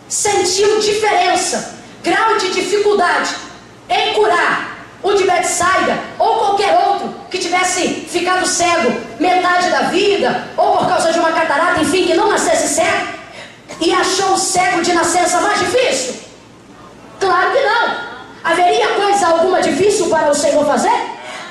sentiu diferença, grau de dificuldade em curar o de Betsaida ou qualquer outro que tivesse ficado cego metade da vida, ou por causa de uma catarata, enfim, que não nascesse cego, e achou o cego de nascença mais difícil? Claro que não. Haveria coisa alguma difícil para o Senhor fazer?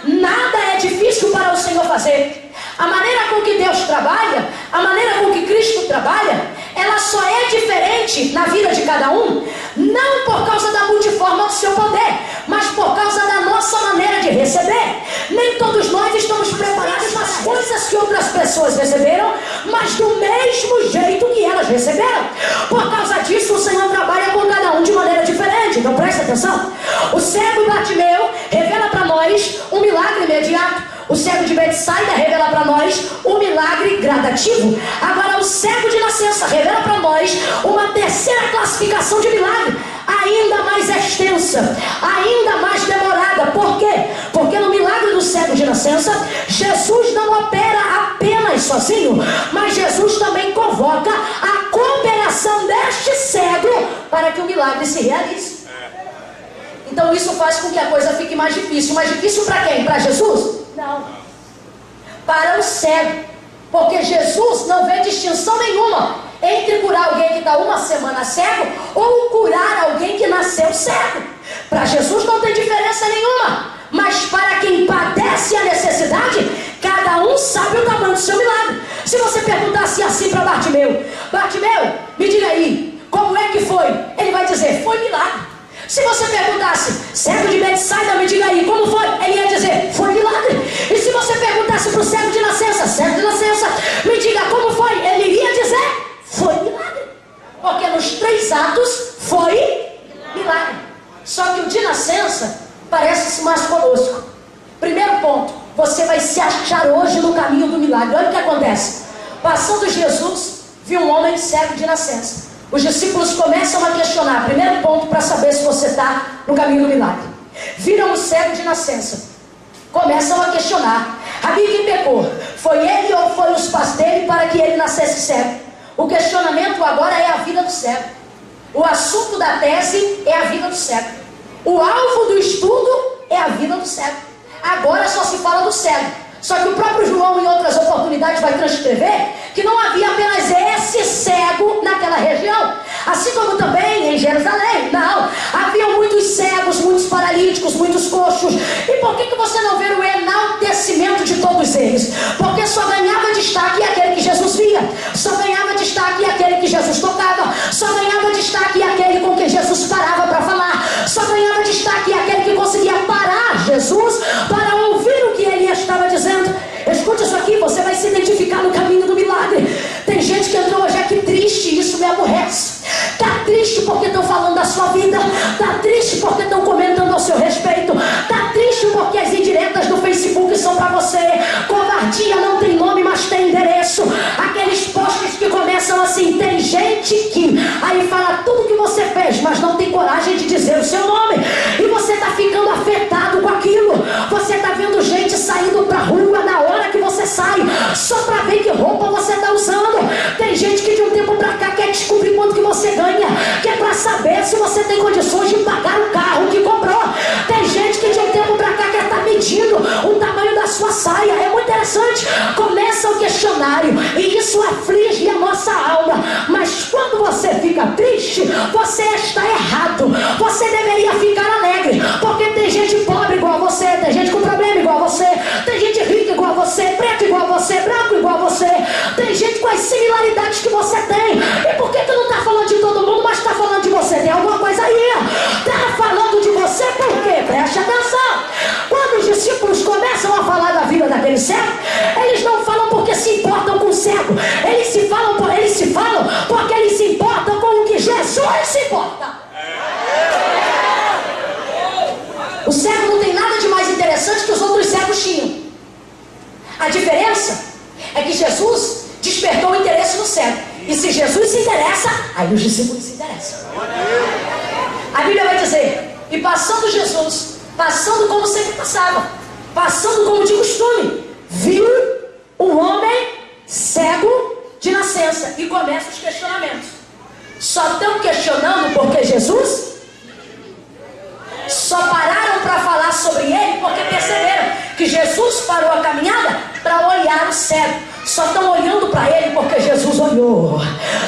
Nada é difícil para o Senhor fazer. A maneira com que Deus trabalha, a maneira com que Cristo trabalha, ela só é diferente na vida de cada um, não por causa da multiforma do seu poder, mas por causa da nossa maneira de receber. Nem todos nós estamos preparados para as coisas que outras pessoas receberam, mas do mesmo jeito que elas receberam. Por causa disso, o Senhor trabalha com cada um de maneira diferente. Então presta atenção. O cego Bartimeu revela para nós um milagre imediato. O cego de Betsaida revela para nós um milagre gradativo. Agora, o cego de nascença revela para nós uma terceira classificação de milagre, ainda mais extensa, ainda mais demorada. Por quê? Porque no milagre do cego de nascença, Jesus não opera apenas sozinho, mas Jesus também convoca a cooperação deste cego para que o milagre se realize. Então isso faz com que a coisa fique mais difícil. Mais difícil para quem? Para Jesus? Não. Para o cego. Porque Jesus não vê distinção nenhuma entre curar alguém que está 1 semana cego ou curar alguém que nasceu cego. Para Jesus não tem diferença nenhuma. Mas para quem padece a necessidade, cada um sabe o tamanho do seu milagre. Se você perguntasse assim para Bartimeu: Bartimeu, me diga aí, como é que foi? Ele vai dizer: foi milagre. Se você perguntasse: cego de Betsaida, me diga aí, como foi? Ele ia dizer: foi milagre. E se você perguntasse para o cego de nascença: cego de nascença, me diga como foi? Ele iria dizer: foi milagre. Porque nos 3 atos foi milagre. Só que o de nascença parece-se mais conosco. Primeiro ponto: você vai se achar hoje no caminho do milagre. Olha o que acontece. Passando Jesus, viu um homem cego de nascença. Os discípulos começam a questionar. Primeiro ponto para saber se você está no caminho do milagre. Viram o cego de nascença. Começam a questionar. Rabbi, quem pecou? Foi ele ou foi os pais dele para que ele nascesse cego? O questionamento agora é a vida do cego. O assunto da tese é a vida do cego. O alvo do estudo é a vida do cego. Agora só se fala do cego. Só que o próprio João, em outras oportunidades, vai transcrever que não havia apenas esse cego naquela região, assim como também em Jerusalém. Não, haviam muitos cegos, muitos paralíticos, muitos coxos. E por que você não vê o enaltecimento de todos eles? Porque só ganhava destaque aquele que Jesus via, só ganhava destaque aquele que Jesus tocava, só ganhava destaque aquele com quem Jesus parava para falar, só ganhava destaque aquele que conseguia parar Jesus para ouvir o que ele estava dizendo. Escute isso aqui, você vai se identificar no caminho do milagre. Tem gente que entrou hoje aqui triste, isso me aborrece. Está triste porque estão falando da sua vida, está triste porque estão comentando ao seu respeito, está triste porque as indiretas do Facebook são para você. Covardia não tem nome, mas tem endereço. dizer o seu nome. E você está ficando afetado com aquilo. Você está vendo gente saindo para a rua na hora que você sai, só para ver que roupa você está usando. Tem gente que de um tempo para cá quer descobrir quanto que você ganha, que é para saber se você tem condições de pagar o carro que comprou. Tem gente que de um tempo para cá quer estar medindo o tamanho da sua saia. É muito interessante. Começa o questionário e isso aflige a nossa alma. Mas quando você fica triste, você está errado. Você deveria ficar alegre, porque tem gente pobre igual a você, tem gente com problema igual a você, tem gente rica igual a você, preto igual a você, branco igual a você, tem gente com as similaridades que você tem. E por que tu não está falando de todo mundo, mas está falando de você? Tem alguma coisa aí? Está falando de você por quê? Preste atenção. Quando os discípulos começam a falar da vida daquele cego, eles não falam porque se importam com o cego. Eles se falam porque eles se importam com o que Jesus se importa. O cego não tem nada de mais interessante que os outros cegos tinham. A diferença é que Jesus despertou o interesse no cego. E se Jesus se interessa, aí os discípulos se interessam. A Bíblia vai dizer: e passando Jesus, passando como sempre passava, passando como de costume, viu um homem cego de nascença. E começam os questionamentos. Só estão questionando porque Jesus? Só pararam para falar sobre ele porque perceberam que Jesus parou a caminhada para olhar o cego. Só estão olhando para ele porque Jesus olhou.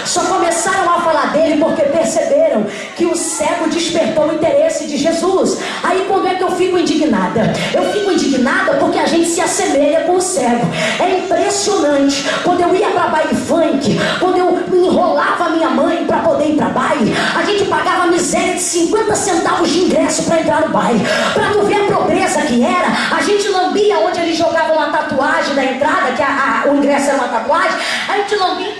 Só começaram a falar dele porque perceberam que o cego despertou o interesse de Jesus. Aí quando é que eu fico indignada? Eu fico indignada porque a gente se assemelha com o cego. É impressionante. Quando eu ia para baile funk, quando eu enrolava a minha mãe para poder ir para baile, a gente pagava miséria de 50 centavos de ingresso para entrar no baile. Para tu ver a pobreza que era, a gente lambia onde eles jogavam a tatuagem da entrada, que o ingresso era uma tatuagem, a gente lambia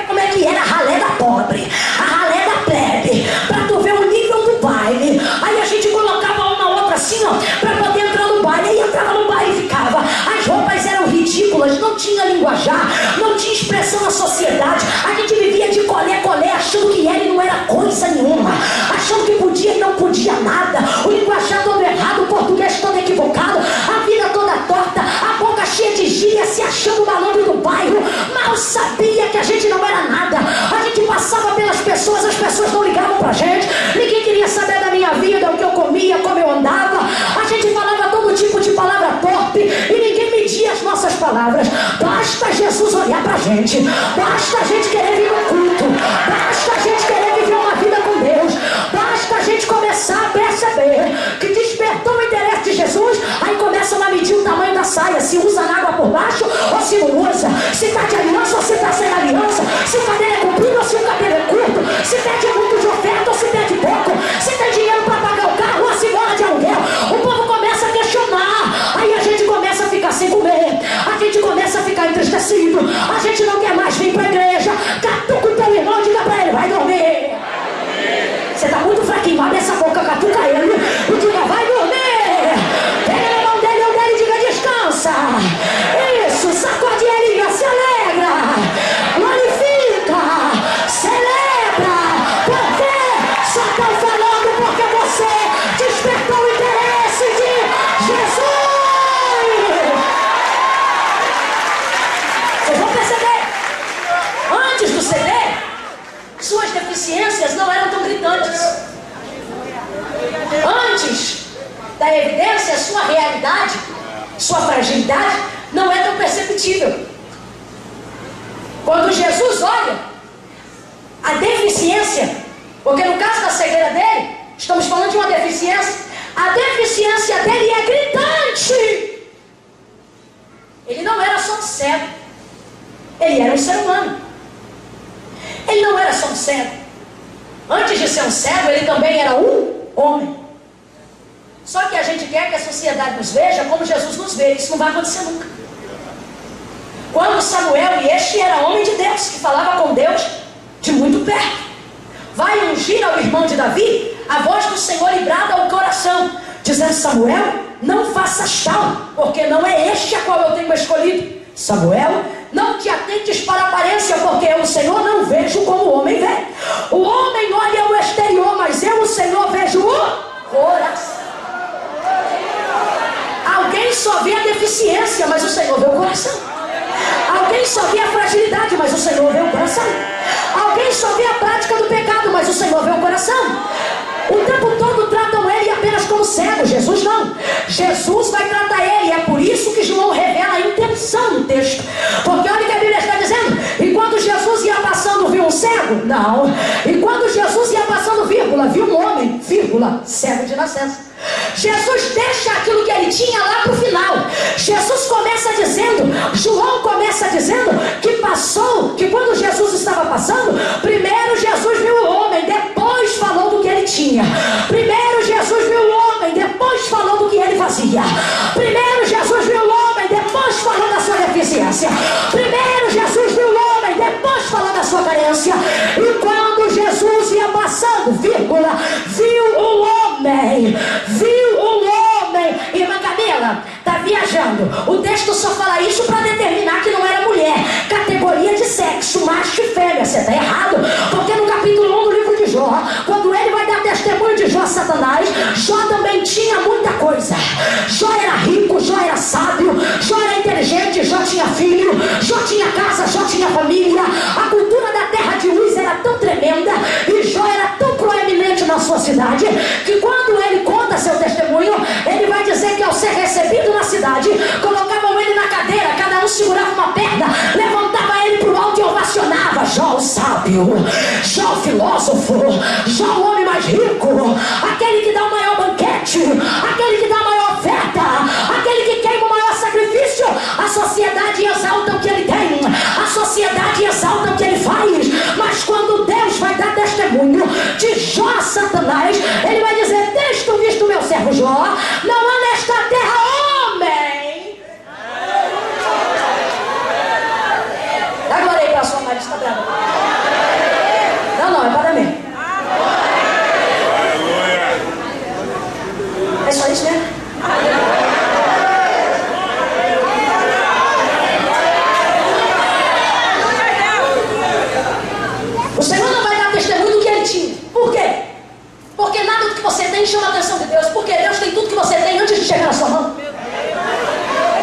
como é que era a ralé da pobre, a ralé da plebe, para tu ver o nível do baile. Aí a gente colocava uma outra assim, ó, para poder entrar no baile. Aí entrava no baile e ficava. As roupas eram ridículas, não tinha linguajar, não tinha expressão na sociedade. A gente vivia de colé, achando que ele não era coisa nenhuma, achando que podia e não podia nada. O linguajar todo errado, o português todo equivocado, a vida toda torta, a boca cheia de gíria, se achando malandro do bairro. Mal sabia que a gente não era nada. A gente passava pelas pessoas, as pessoas não ligavam pra gente, ninguém queria saber da minha vida, o que eu comia, como eu andava. A gente falava todo tipo de palavra torpe e ninguém media as nossas palavras. Basta Jesus olhar pra gente, basta a gente querer vir no culto, basta a gente querer viver uma vida com Deus, basta a gente começar a perceber que despertou o interesse de Jesus. Aí começam a medir o tamanho da saia, se usa na água por baixo ou se não usa, se está de aliança ou se está sem aliança, se o cabelo é comprido ou se o cabelo é curto, se pede muito de oferta ou se pede pouco, se tem dinheiro para pagar o carro ou se mora de aluguel. O povo começa a questionar. Aí a gente começa a ficar sem comer, a gente começa a ficar entristecido, a gente não quer mais vir para a igreja. Catuca o teu irmão, diga para ele: vai dormir. Você está muito fraquinho, abre essa boca, catuca ele e diga: vai dormir. Pega na mão dele, ou dele, diga: descansa. Isso, sacode ele, se alegra, glorifica, celebra. Por quê? Só estão falando porque você despertou o interesse de Jesus. Vocês vão perceber, antes do CD, suas deficiências não eram tão gritantes. Antes da evidência, sua realidade, sua fragilidade não é tão perceptível. Quando Jesus olha a deficiência, porque no caso da cegueira dele, estamos falando de uma deficiência, a deficiência dele é gritante. Ele não era só um cego, ele era um ser humano. Ele não era só um cego. Antes de ser um cego, ele também era um homem. Só que a gente quer que a sociedade nos veja como Jesus nos vê. Isso não vai acontecer nunca. Quando Samuel, e este era homem de Deus, que falava com Deus de muito perto, vai ungir ao irmão de Davi, a voz do Senhor lhe brada ao coração, dizendo: Samuel, não faças tal, porque não é este a qual eu tenho escolhido. Samuel não te atentes para a aparência, porque eu, o Senhor, não vejo como o homem vê. O homem olha o exterior, mas eu, o Senhor, vejo o coração. Alguém só vê a deficiência, mas o Senhor vê o coração. Alguém só vê a fragilidade, mas o Senhor vê o coração. Alguém só vê a prática do pecado, mas o Senhor vê o coração. O tempo todo tratam ele apenas como cego. Jesus não. Jesus vai tratar ele. É por isso que João revela a intenção do texto. Porque olha o que a Bíblia está dizendo. E quando Jesus ia passando, viu um cego? Não. E quando Jesus ia passando, vírgula, viu um homem, vírgula, cego de nascença. Jesus deixa aquilo que ele tinha lá para o final. Jesus começa dizendo, João começa dizendo que passou, que quando Jesus estava passando, primeiro Jesus viu o homem, depois falou do que ele tinha. Primeiro Jesus viu o homem, depois falou do que ele fazia. Primeiro Jesus viu o homem, depois falou da sua deficiência. Primeiro Jesus viu o homem, depois falou da sua carência. E quando Jesus ia passando, vírgula, viu o homem, irmã Camila, está viajando. O texto só fala isso para determinar que não era mulher, categoria de sexo, macho e fêmea. Você está errado, porque no capítulo 1 do livro de Jó, quando ele vai dar testemunho de Jó a Satanás, Jó também tinha muita coisa. Jó era rico, Jó era sábio, Jó era inteligente, Jó tinha filho, Jó tinha casa, Jó tinha família. A cultura da terra de Uz era tão tremenda e Jó era tão proeminente na sua cidade, que quando ele conta seu testemunho, ele vai dizer que ao ser recebido na cidade, colocavam ele na cadeira, cada um segurava uma perna, levantava ele para o alto e ovacionava. Jó o sábio, Jó o filósofo, Jó o homem mais rico, aquele que dá o maior banquete, aquele que dá a maior oferta, aquele que queima o maior sacrifício. A sociedade exalta o que ele tem, a sociedade exalta o que ele faz, mas quando Deus vai dar testemunho de Jó a Satanás, ele vai dizer: tens tu visto meu servo Jó? Não há nesta terra homem. Dá glória aí para a sua mãe, está brava. Não, é para mim. É só isso mesmo? O Senhor não vai dar testemunho do que ele tinha. Por quê? Porque nada do que você tem chama a atenção de Deus. Porque Deus tem tudo que você tem antes de chegar na sua mão.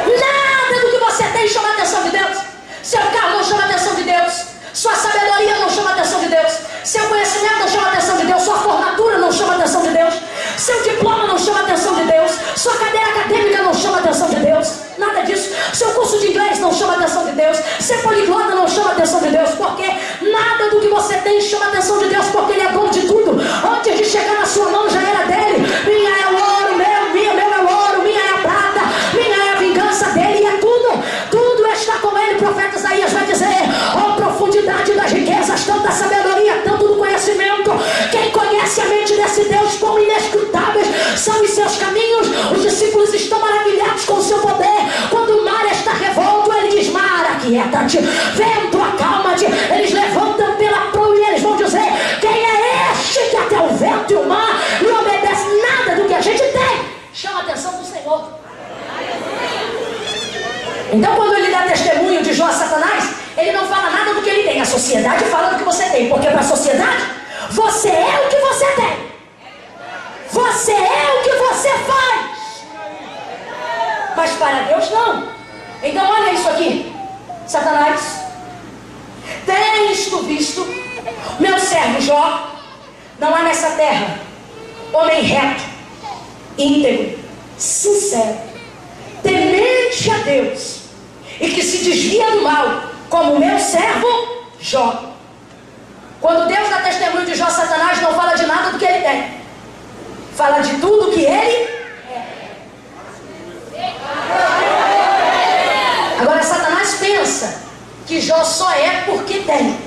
Nada do que você tem chama a atenção de Deus. Seu carro não chama a atenção de Deus. Sua sabedoria não chama a atenção de Deus. Seu conhecimento não chama a atenção de Deus. Sua formatura não chama a atenção de Deus. Seu diploma não chama a atenção de Deus. Sua cadeira acadêmica não chama a atenção de Deus. Nada disso. Seu curso de inglês não chama a atenção de Deus. Ser poliglota não chama a atenção de Deus. Porque nada do que você tem chama a atenção de Deus. Porque Ele é dono de tudo. Antes de chegar na sua mão já era dele. Minha é o ouro, meu é o ouro. Minha é a prata, minha é a vingança dele. E é tudo. Tudo está com ele. O profeta Isaías vai dizer: ó, profundidade das riquezas, tanto da sabedoria, tanto do conhecimento. Quem conhece a mente desse Deus, quão inescrutáveis são os seus caminhos. Os discípulos estão maravilhados com o seu poder. Quando o mar está revolto, ele diz: mar, aquieta-te. Vento, acalma-te. Eles levantam pela proa e eles vão dizer: quem é este que até o vento e o mar lhe obedece? Nada do que a gente tem chama a atenção do Senhor. Então, quando ele dá testemunho de Jó a Satanás, ele não fala nada do que ele tem. A sociedade fala do que você tem. Porque para a sociedade, você é o que você tem. Você é o que você faz. Mas para Deus não. Então olha isso aqui. Satanás, tens tu visto meu servo Jó? Não há nessa terra homem reto, íntegro, sincero, temente a Deus e que se desvia do mal, como o meu servo Jó. Quando Deus dá testemunho de Jó, Satanás não fala de nada do que ele tem. Fala de tudo que ele é. Agora Satanás pensa que Jó só é porque tem.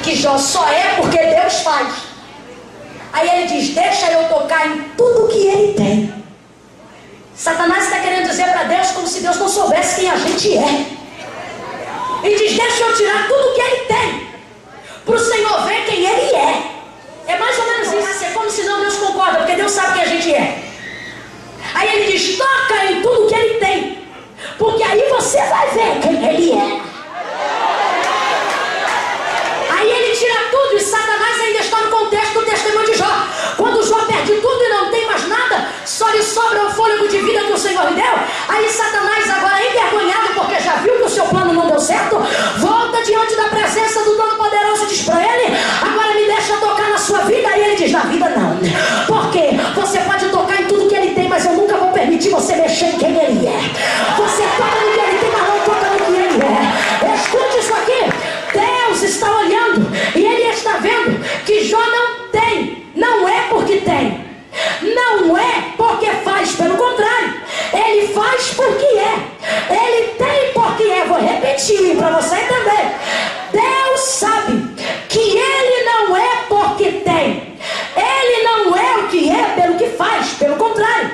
Que Jó só é porque Deus faz. Aí ele diz: deixa eu tocar em tudo que ele tem. Satanás está querendo dizer para Deus como se Deus não soubesse quem a gente é. E diz: deixa eu tirar tudo que ele tem, para o Senhor ver quem ele é. É mais ou menos isso. É como se não Deus concorda, porque Deus sabe quem a gente é. Aí ele diz: toca em tudo que ele tem, porque aí você vai ver quem ele só lhe sobra o fôlego de vida que o Senhor lhe deu. Aí Satanás, agora envergonhado porque já viu que o seu plano não deu certo, volta diante da presença do Todo-Poderoso e diz para ele: agora me deixa tocar na sua vida. E ele diz: na vida não. Por quê? Você pode tocar em tudo que ele tem, mas eu nunca vou permitir você mexer em quem ele é. Você toca no que ele tem, mas não toca no que ele é. Escute isso aqui. Deus está olhando e ele está vendo que Jó não tem. Não é porque tem, não é porque faz, pelo contrário, ele faz porque é. Ele tem porque é. Vou repetir para você entender. Deus sabe que ele não é porque tem. Ele não é o que é pelo que faz, pelo contrário,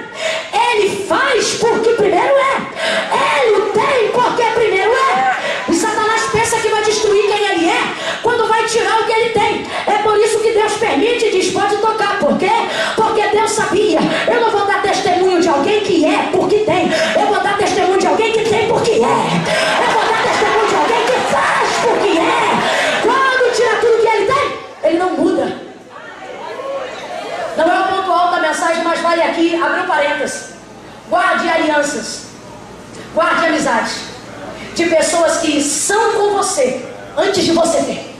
ele faz porque primeiro é. Ele tem porque primeiro é. E Satanás pensa que vai destruir quem ele é quando vai tirar o que ele tem. É por isso que Deus permite e diz: pode tocar. Por quê? Porque Deus sabia: eu não vou dar testemunho de alguém que é porque tem, eu vou dar testemunho de alguém que tem porque é. Eu vou dar testemunho de alguém que faz porque é. Quando tira tudo que ele tem, ele não muda. Não é o ponto alto da mensagem, mas vale aqui, abre um parênteses. Guarde alianças, guarde amizades de pessoas que são com você antes de você ter.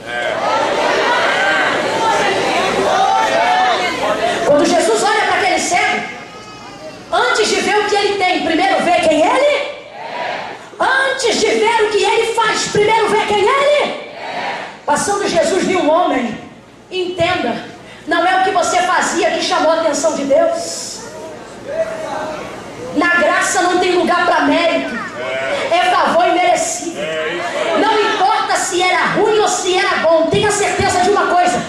Quando Jesus olha para aquele cego, antes de ver o que ele tem, primeiro vê quem ele é. Antes de ver o que ele faz, primeiro vê quem ele é. Passando Jesus viu um homem. Entenda, não é o que você fazia que chamou a atenção de Deus. Na graça não tem lugar para mérito, é favor imerecido. Não importa se era ruim ou se era bom, tenha certeza de uma coisa: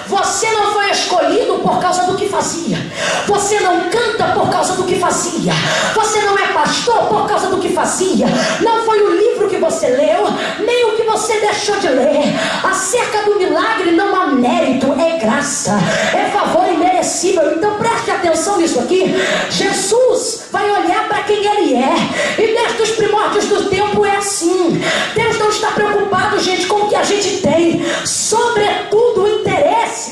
você não foi escolhido por causa do que fazia. Você não canta por causa do que fazia. Você não é pastor por causa do que fazia. Não foi o livro que você leu, nem o que você deixou de ler. Acerca do milagre não há mérito, é graça, é favor imerecível. Então preste atenção nisso aqui. Jesus vai olhar para quem ele é. E desde os primórdios do tempo é assim. Deus não está preocupado, gente, com o que a gente tem. Sobretudo o interesse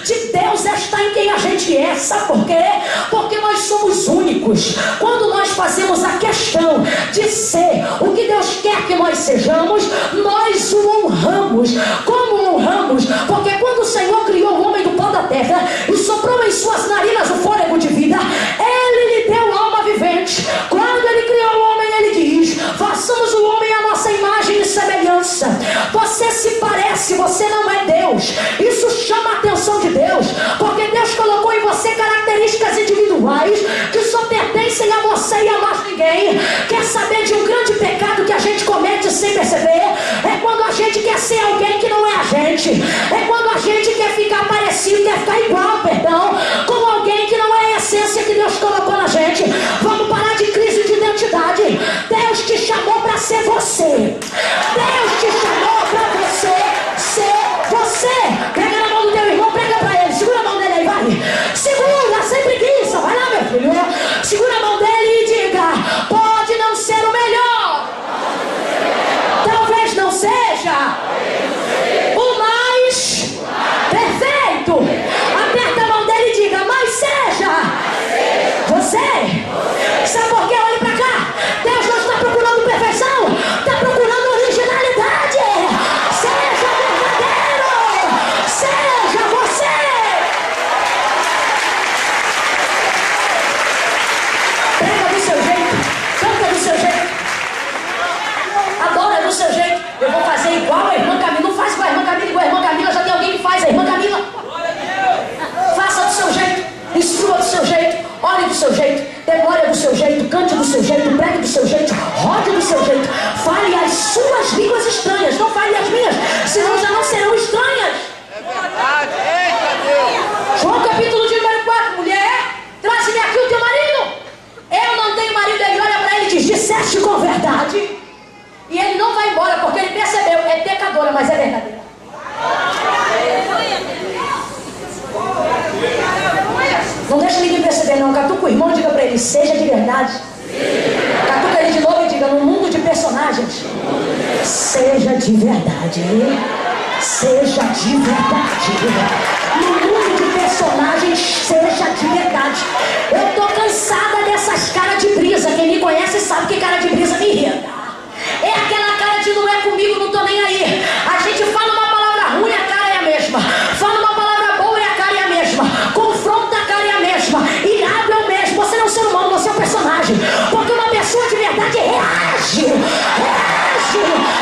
de Deus está em quem a gente é. Sabe por quê? Porque nós somos únicos. Quando nós fazemos a questão de ser o que Deus quer que nós sejamos, nós o honramos. Como honramos? Porque quando o Senhor criou o homem do pó da terra e soprou em suas narinas o fôlego de vida, ele lhe deu alma vivente. Quando ele criou o homem, ele diz: façamos o homem à nossa imagem e semelhança. Você se parece, você não é Deus. Isso chama a atenção de Deus, porque Deus colocou em você características individuais que só pertencem a você e a mais ninguém. Quer saber de um grande pecado que a gente comete sem perceber? É quando a gente quer ser alguém que não é a gente. É quando a gente quer ficar parecido, quer ficar igual, com alguém que não é a essência que Deus colocou na gente. Vamos parar de crise de identidade. Deus te chamou para ser você. Deus te chamou para você ser você. Pega na mão do teu irmão, prega para ele. Segura a mão dele aí, vai. Segura, sem preguiça. Vai lá, meu filho. Segura a mão dele e diga: pode não ser o melhor, talvez não seja o mais perfeito. Aperta a mão dele e diga: mas seja você. Sabe por quê? Olhe para cá. Deus não está procurando perfeição, está procurando originalidade. Seja verdadeiro, seja você. Prega do seu jeito, canta do seu jeito, adora do seu jeito. Eu vou fazer igual a irmã Camila. Não faz igual a irmã Camila, igual a irmã Camila já tem alguém que faz. A irmã Camila, faça do seu jeito, instrua do seu jeito, ore do seu jeito, demore do seu jeito, cante do seu jeito, pregue do seu jeito, rode do seu jeito, fale as suas línguas estranhas, não fale as minhas, senão já não serão estranhas. É verdade, eita Deus. João capítulo de número 4, mulher, traz-me aqui o teu marido. Eu não tenho marido. Ele olha para ele e diz: disseste com verdade. E ele não vai embora porque ele percebeu, é pecadora, mas é verdadeira. Não deixa ninguém perceber não. Catuca o irmão, diga para ele: seja de verdade. Catuca ele de novo e diga: no mundo de personagens, seja de verdade. Seja de verdade. No mundo de personagens, personagem seja de verdade. Eu tô cansada dessas caras de brisa. Quem me conhece sabe que cara de brisa me irrita. É aquela cara de não é comigo, não tô nem aí. A gente fala uma palavra ruim, a cara é a mesma. Fala uma palavra boa e a cara é a mesma. Confronta, a cara é a mesma. Irado é o mesmo. Você não é um ser humano, você é um personagem. Porque uma pessoa de verdade reage. Reage.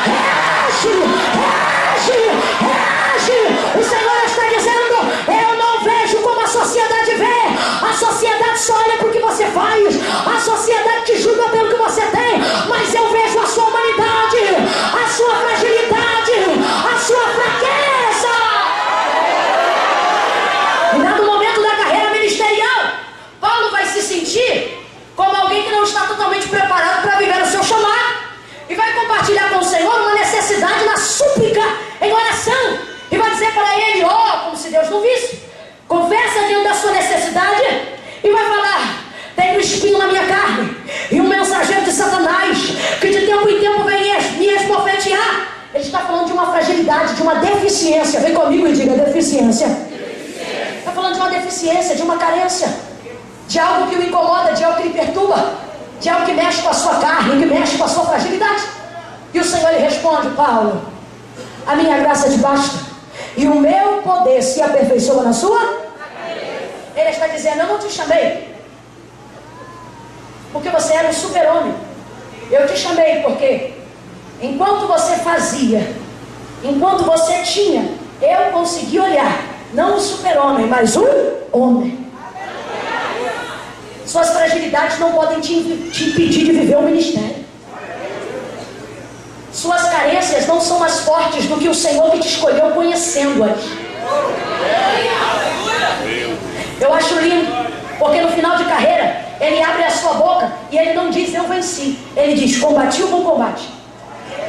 Reage. Reage. Reage. O Senhor está dizendo: eu não vejo como a sociedade vê. A sociedade só olha para o que você faz. A sociedade te julga pelo que você tem. Mas eu vejo a sua humanidade, a sua fragilidade, a sua fraqueza. E lá no momento da carreira ministerial, Paulo vai se sentir como alguém que não está totalmente preparado para viver o seu chamado. E vai compartilhar com o Senhor uma necessidade na súplica, em oração. E vai dizer para ele, como se Deus não visse. Conversa diante da sua necessidade e vai falar: tenho um espinho na minha carne e um mensageiro de Satanás que de tempo em tempo vem me esbofetear. Ele está falando de uma fragilidade, de uma deficiência. Vem comigo e diga: deficiência. Está falando de uma deficiência, de uma carência, de algo que o incomoda, de algo que lhe perturba, de algo que mexe com a sua carne, que mexe com a sua fragilidade. E o Senhor lhe responde: Paulo, a minha graça te basta e o meu poder se aperfeiçoa na sua. Ele está dizendo: eu não te chamei porque você era um super-homem. Eu te chamei porque enquanto você fazia, enquanto você tinha, eu consegui olhar, não o super-homem, mas o homem. Suas fragilidades não podem te impedir de viver o ministério. Suas carências não são mais fortes do que o Senhor que te escolheu conhecendo-as. Eu acho lindo, porque no final de carreira, ele abre a sua boca e ele não diz: eu venci. Ele diz: combati o bom combate,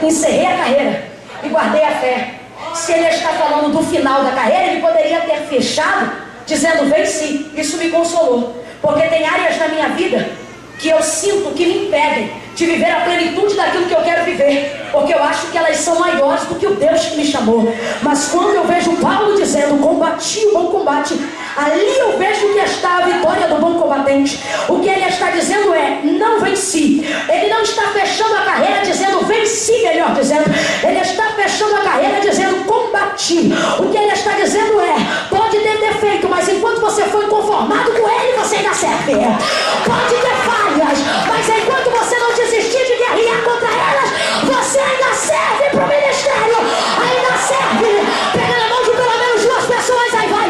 encerrei a carreira e guardei a fé. Se ele está falando do final da carreira, ele poderia ter fechado dizendo: venci. Isso me consolou, porque tem áreas na minha vida que eu sinto que me impedem de viver a plenitude daquilo que eu quero viver, porque eu acho que elas são maiores do que o Deus que me chamou. Mas quando eu vejo Paulo dizendo: combati o bom combate, ali eu vejo que está a vitória do bom combatente. O que ele está dizendo é: não venci. Ele não está fechando a carreira dizendo venci, melhor dizendo. Ele está fechando a carreira dizendo combati. O que ele está dizendo é: pode ter defeito, mas enquanto você foi conformado com ele, você ainda serve. Pode ter falhas, mas enquanto você não desistir de guerrear contra elas, você ainda serve para o ministério. Ainda serve. Pega na mão de pelo menos duas pessoas, aí vai.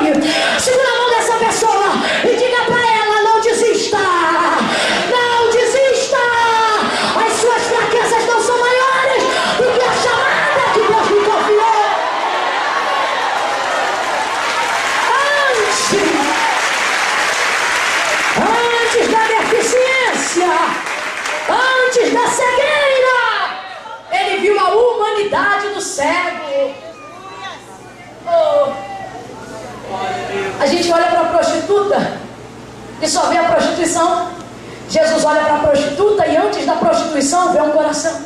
Segura a mão dessa pessoa e diga para ela: não desista. Não desista. As suas fraquezas não são maiores do que a chamada que Deus me confiou. Antes da deficiência, antes da cegueira, ele viu a humanidade do cego. A gente olha para a prostituta e só vê a prostituição. Jesus olha para a prostituta e antes da prostituição vê um coração.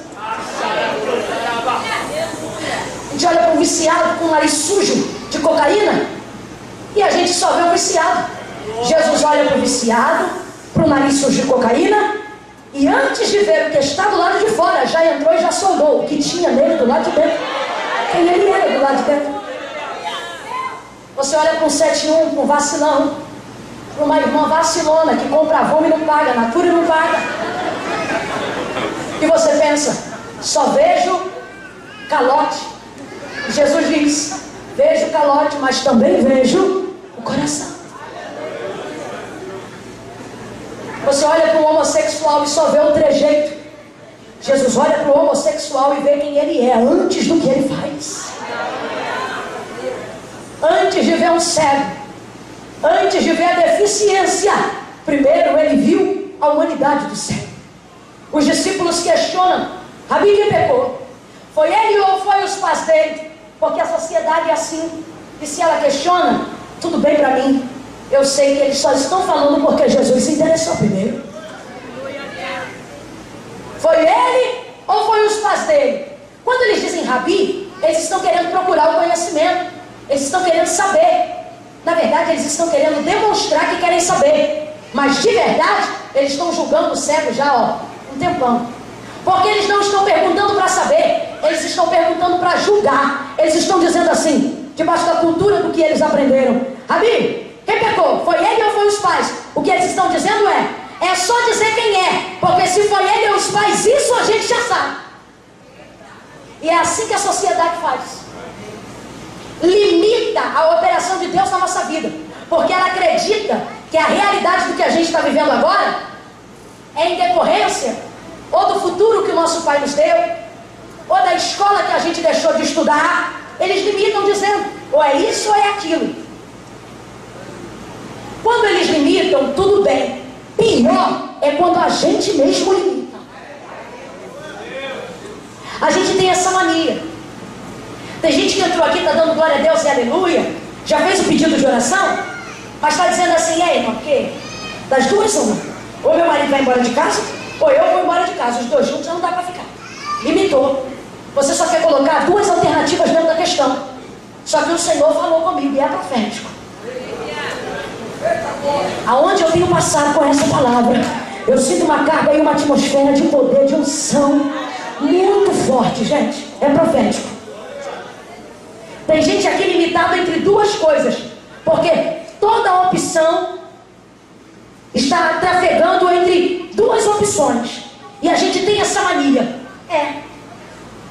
A gente olha para um viciado com o nariz sujo de cocaína e a gente só vê um viciado. Jesus olha para o viciado, para o nariz sujo de cocaína, e antes de ver o que está do lado de fora, já entrou e já sondou o que tinha nele do lado de dentro. Quem ele era do lado de dentro. Você olha para um 7-1, para um vacilão, para uma irmã vacilona que compra Avon e não paga, Natura e não paga. E você pensa: só vejo calote. E Jesus diz: vejo calote, mas também vejo o coração. Você olha para um homossexual e só vê o trejeito. Jesus olha para o homossexual e vê quem ele é antes do que ele faz. Antes de ver um cego, antes de ver a deficiência, primeiro ele viu a humanidade do cego. Os discípulos questionam: Rabi, quem pecou? Foi ele ou foi os pais dele? Porque a sociedade é assim. E se ela questiona, tudo bem para mim. Eu sei que eles só estão falando porque Jesus se interessou primeiro. Foi ele ou foi os pais dele? Quando eles dizem Rabi, eles estão querendo procurar o conhecimento. Eles estão querendo saber. Na verdade, eles estão querendo demonstrar que querem saber. Mas de verdade, eles estão julgando o cego já, um tempão. Porque eles não estão perguntando para saber, eles estão perguntando para julgar. Eles estão dizendo assim, debaixo da cultura do que eles aprenderam: Rabi, quem pecou? Foi ele ou foi os pais? O que eles estão dizendo é só dizer quem é, porque se foi ele ou os pais, isso a gente já sabe. E é assim que a sociedade faz. Limita a operação de Deus na nossa vida, porque ela acredita que a realidade do que a gente está vivendo agora é em decorrência ou do futuro que o nosso pai nos deu, ou da escola que a gente deixou de estudar. Eles limitam dizendo, ou é isso ou é aquilo. Quando eles limitam, tudo bem. Pior é quando a gente mesmo limita. A gente tem essa mania. Tem gente que entrou aqui, está dando glória a Deus e aleluia, já fez o pedido de oração, mas está dizendo assim: e aí, irmão, porque das duas uma, ou meu marido vai embora de casa, ou eu vou embora de casa. Os dois juntos já não dá para ficar. Limitou. Você só quer colocar duas alternativas dentro da questão. Só que o Senhor falou comigo e é profético. Aonde eu tenho passado com essa palavra, eu sinto uma carga e uma atmosfera de poder, de unção muito forte, gente. É profético. Tem gente aqui limitada entre duas coisas, porque toda opção está trafegando entre duas opções. E a gente tem essa mania.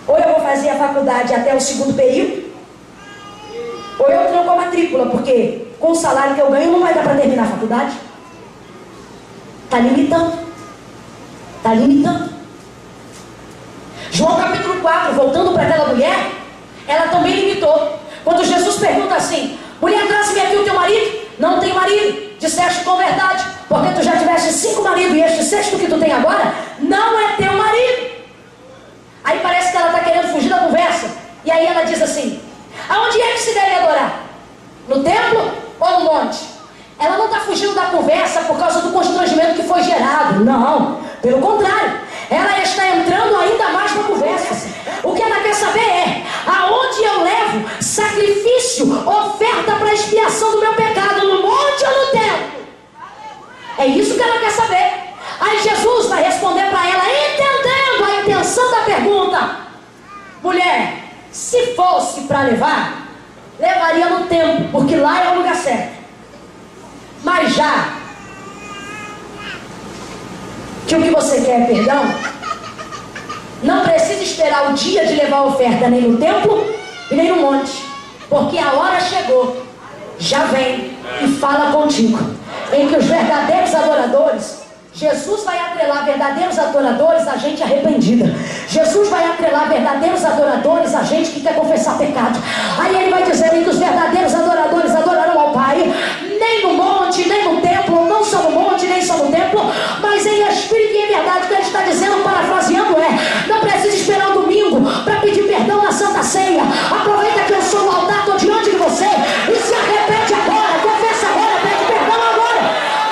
Ou eu vou fazer a faculdade até o segundo período, ou eu tranco a matrícula, porque com o salário que eu ganho não vai dar para terminar a faculdade. Está limitando. Está limitando. João capítulo 4, voltando para aquela mulher, ela também limitou. Quando Jesus pergunta assim: mulher, traz-me aqui o teu marido. Não tem marido. Disseste com verdade, porque tu já tiveste 5 maridos e este sexto que tu tem agora não é teu marido. Aí parece que ela está querendo fugir da conversa. E aí ela diz assim: aonde é que se deve adorar? No templo ou no monte? Ela não está fugindo da conversa por causa do constrangimento que foi gerado. Não, pelo contrário, ela está entrando ainda mais na conversa. O que ela quer saber é: aonde eu levo sacrifício, oferta para expiação do meu pecado? No monte ou no templo? É isso que ela quer saber. Aí Jesus vai responder para ela, entendendo a intenção da pergunta: mulher, se fosse para levar, levaria no templo, porque lá é o lugar certo. Mas já que o que você quer é perdão, não precisa esperar o dia de levar a oferta nem no templo e nem no monte, porque a hora chegou, já vem e fala contigo, em que os verdadeiros adoradores, Jesus vai atrelar verdadeiros adoradores a gente arrependida. Jesus vai atrelar verdadeiros adoradores a gente que quer confessar pecado. Aí ele vai dizer que os verdadeiros adoradores adorarão ao Pai, nem no monte, nem no templo, não só no monte, nem só no templo, mas em espírito e em verdade. O que ele está dizendo, parafraseando, não precisa esperar o domingo para pedir perdão na Santa Ceia. Aproveita que eu sou no altar, estou diante de você, e se arrepende agora, confessa agora, pede perdão agora.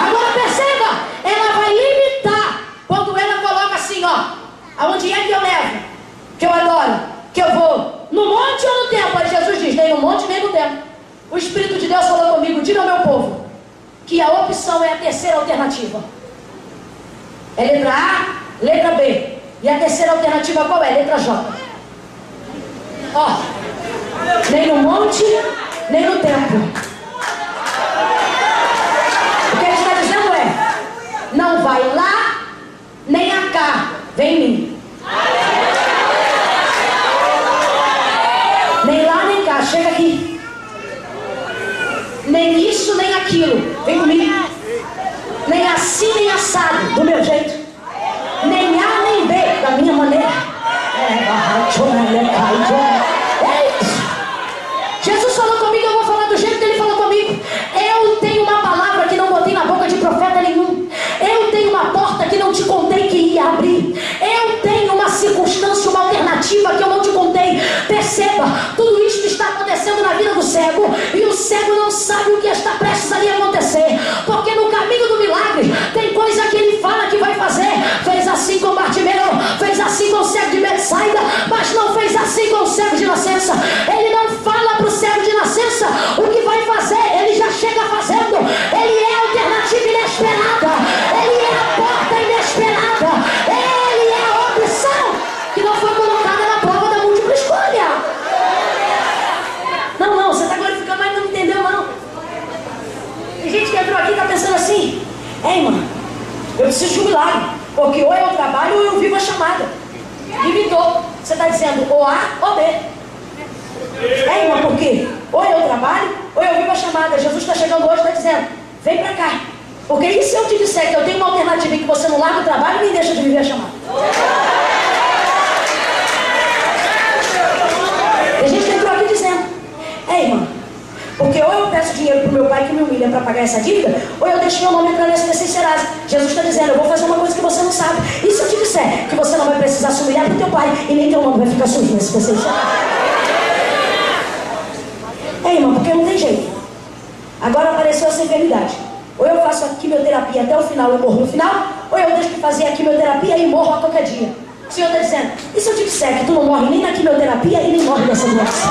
Agora perceba, ela vai limitar quando ela coloca assim, aonde é que eu levo, que eu adoro, que eu vou, no monte ou no templo? Aí Jesus diz, nem no monte nem no templo. O Espírito de Deus falou comigo: diga ao meu povo que a opção é a terceira alternativa. É letra A, letra B. E a terceira alternativa qual é? Letra J. Nem no monte, nem no templo. O que ele está dizendo é: não vai lá, nem cá, vem em mim. Nem lá, nem cá, chega aqui. Nem isso, nem aquilo, vem comigo. Nem assim, nem assado, do meu jeito. Nem A, nem B, da minha maneira. Jesus falou comigo, eu vou falar do jeito que ele falou comigo. Eu tenho uma palavra que não botei na boca de profeta nenhum. Eu tenho uma porta que não te contei que ia abrir. Eu tenho uma circunstância, uma alternativa que eu não te contei. Perceba, tudo isso está acontecendo na vida do cego, e o cego não sabe o que está prestes ali a acontecer, porque no caminho do milagre tem coisa que ele fala que vai fazer. Fez assim com Bartimeu, fez assim com o cego de Betsaida, mas não fez assim Ei, irmã, eu preciso de um milagre, porque ou eu trabalho ou eu vivo a chamada. Limitou. Você está dizendo ou A ou B. É, irmã, por quê? Ou eu trabalho ou eu vivo a chamada. Jesus está chegando hoje e está dizendo, vem para cá. Porque e se eu te disser que eu tenho uma alternativa e que você não larga o trabalho e nem deixa de viver a chamada? Tem gente que entrou aqui dizendo, ei, irmã, porque ou eu peço dinheiro para o meu pai que me humilha para pagar essa dívida, ou eu deixo meu nome entrar nessa necessidade. Jesus está dizendo, eu vou fazer uma coisa que você não sabe. E se eu te disser que você não vai precisar se humilhar para o teu pai e nem teu nome vai ficar sujo nesse necessidade? É, irmã, porque não tem jeito. Agora apareceu essa enfermidade. Ou eu faço a quimioterapia até o final e morro no final, ou eu deixo de fazer a quimioterapia e morro a qualquer dia. O Senhor está dizendo, e se eu te disser que tu não morre nem na quimioterapia e nem morre dessa doença?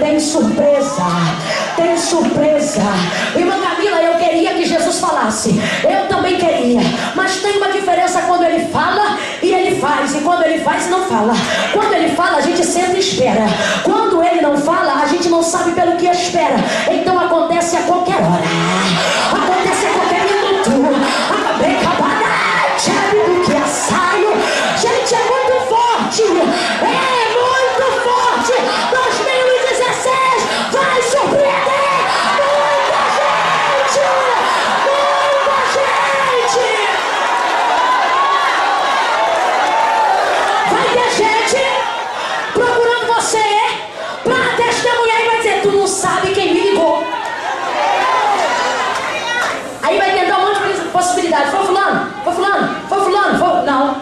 Tem surpresa, tem surpresa. Irmã Camila, eu queria que Jesus falasse, eu também queria, mas tem uma diferença quando ele fala e ele faz, e quando ele faz não fala. Quando ele fala a gente sempre espera, quando ele não fala a gente não sabe pelo que espera. Então acontece a qualquer hora, acontece a qualquer minuto. Acabei acabada, do que assaio. Gente, é muito forte, é muito forte. 2016 vai surpreender muita gente, muita gente. Vai ter gente procurando você para testemunhar e vai dizer, tu não sabe quem me ligou. Aí vai tentar um monte de possibilidade. Foi fulano, foi fulano, foi fulano, foi... Não.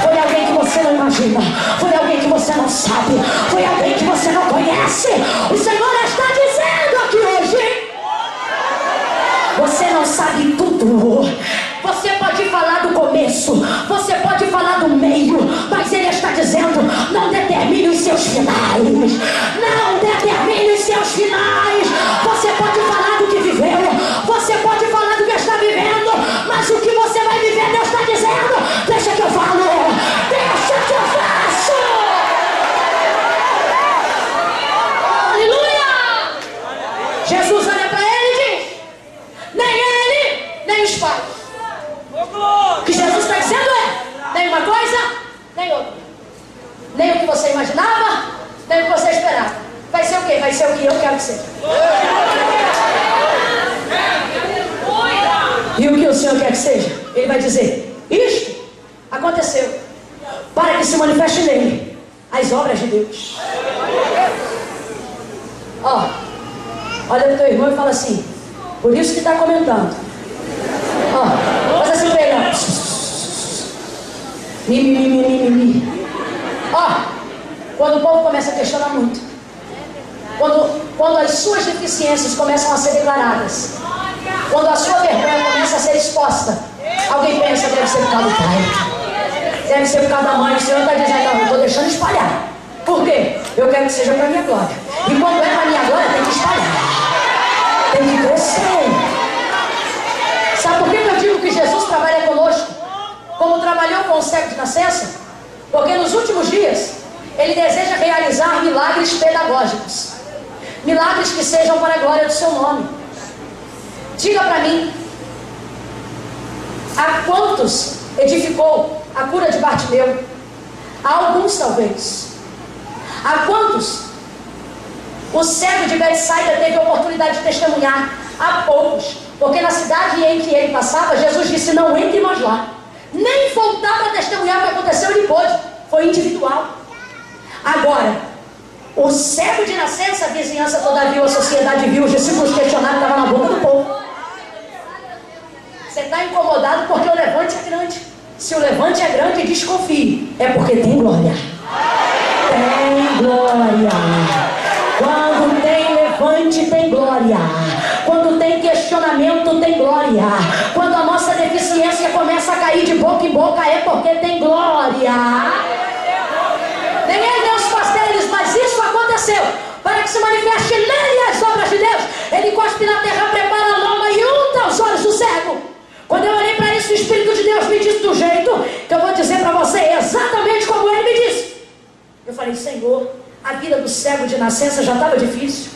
Foi alguém que você não imagina, foi alguém que você não sabe, foi alguém que você não conhece. O Senhor está dizendo aqui hoje, você não sabe tudo. Você pode falar do começo, você pode falar do meio, mas Ele está dizendo, não determine os seus finais. Não determine os seus finais. Você pode falar do que viveu, você pode falar do que está vivendo, mas o que você vai viver, Deus está dizendo, deixa que eu falo, deixa que eu faço. Aleluia! Jesus olha para ele e diz, nem ele, nem os pais. O que Jesus está dizendo é, nem uma coisa, nem outra. Nem o que você imaginava, nem o que você esperava. Vai ser o quê? Vai ser o que eu quero que seja. E o que o Senhor quer que seja? Ele vai dizer, isto aconteceu para que se manifeste nele as obras de Deus. Ó, olha pro teu irmão e fala assim, por isso que está comentando. Ó, faz assim pra ele, ó. Ó, quando o povo começa a questionar muito, quando as suas deficiências começam a ser declaradas, quando a sua vergonha começa a ser exposta, alguém pensa, deve ser por causa do pai, deve ser por causa da mãe. O Senhor está dizendo, não, eu estou deixando espalhar. Por quê? Eu quero que seja para a minha glória. E quando é para a minha glória, tem que espalhar. Tem que o cego de nascença? Porque nos últimos dias, ele deseja realizar milagres pedagógicos. Milagres que sejam para a glória do seu nome. Diga para mim, a quantos edificou a cura de Bartimeu? A alguns talvez. A quantos o cego de Betsaida teve a oportunidade de testemunhar? A poucos. Porque na cidade em que ele passava, Jesus disse: não entre mais lá. Nem voltar para testemunhar o que aconteceu ele pôde. Foi individual. Agora, o cego de nascença, a vizinhança toda viu, a sociedade viu, os discípulos questionaram, estava na boca do povo. Você está incomodado porque o levante é grande. Se o levante é grande, desconfie. É porque tem glória. Tem glória. Quando tem levante, tem glória. Quando tem questionamento, tem glória. Quando a nossa deficiência começa a cair de boca em boca, é porque tem glória. Ninguém deu os pasteles, mas isso aconteceu para que se manifeste nele as obras de Deus. Ele cospe na terra, prepara a lama e unta os olhos do cego. Quando eu olhei para isso, o Espírito de Deus me disse do jeito que eu vou dizer para você, exatamente como ele me disse. Eu falei: Senhor, a vida do cego de nascença já estava difícil.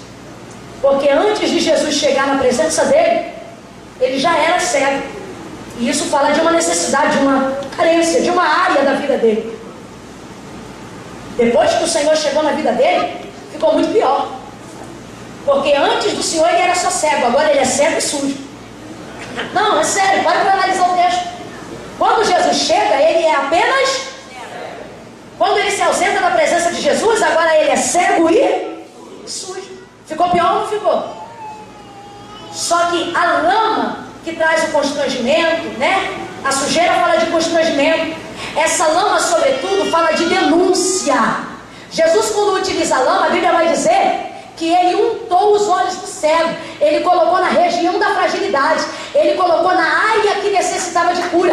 Porque antes de Jesus chegar na presença dele, ele já era cego. E isso fala de uma necessidade, de uma carência, de uma área da vida dele. Depois que o Senhor chegou na vida dele, ficou muito pior. Porque antes do Senhor ele era só cego, agora ele é cego e sujo. Não, é sério, pode analisar o texto. Quando Jesus chega, ele é apenas... Quando ele se ausenta da presença de Jesus, agora ele é cego e sujo. Ficou pior ou não ficou? Só que a lama que traz o constrangimento, né? A sujeira fala de constrangimento. Essa lama, sobretudo, fala de denúncia. Jesus, quando utiliza a lama, a Bíblia vai dizer que ele untou os olhos do cego. Ele colocou na região da fragilidade. Ele colocou na área que necessitava de cura.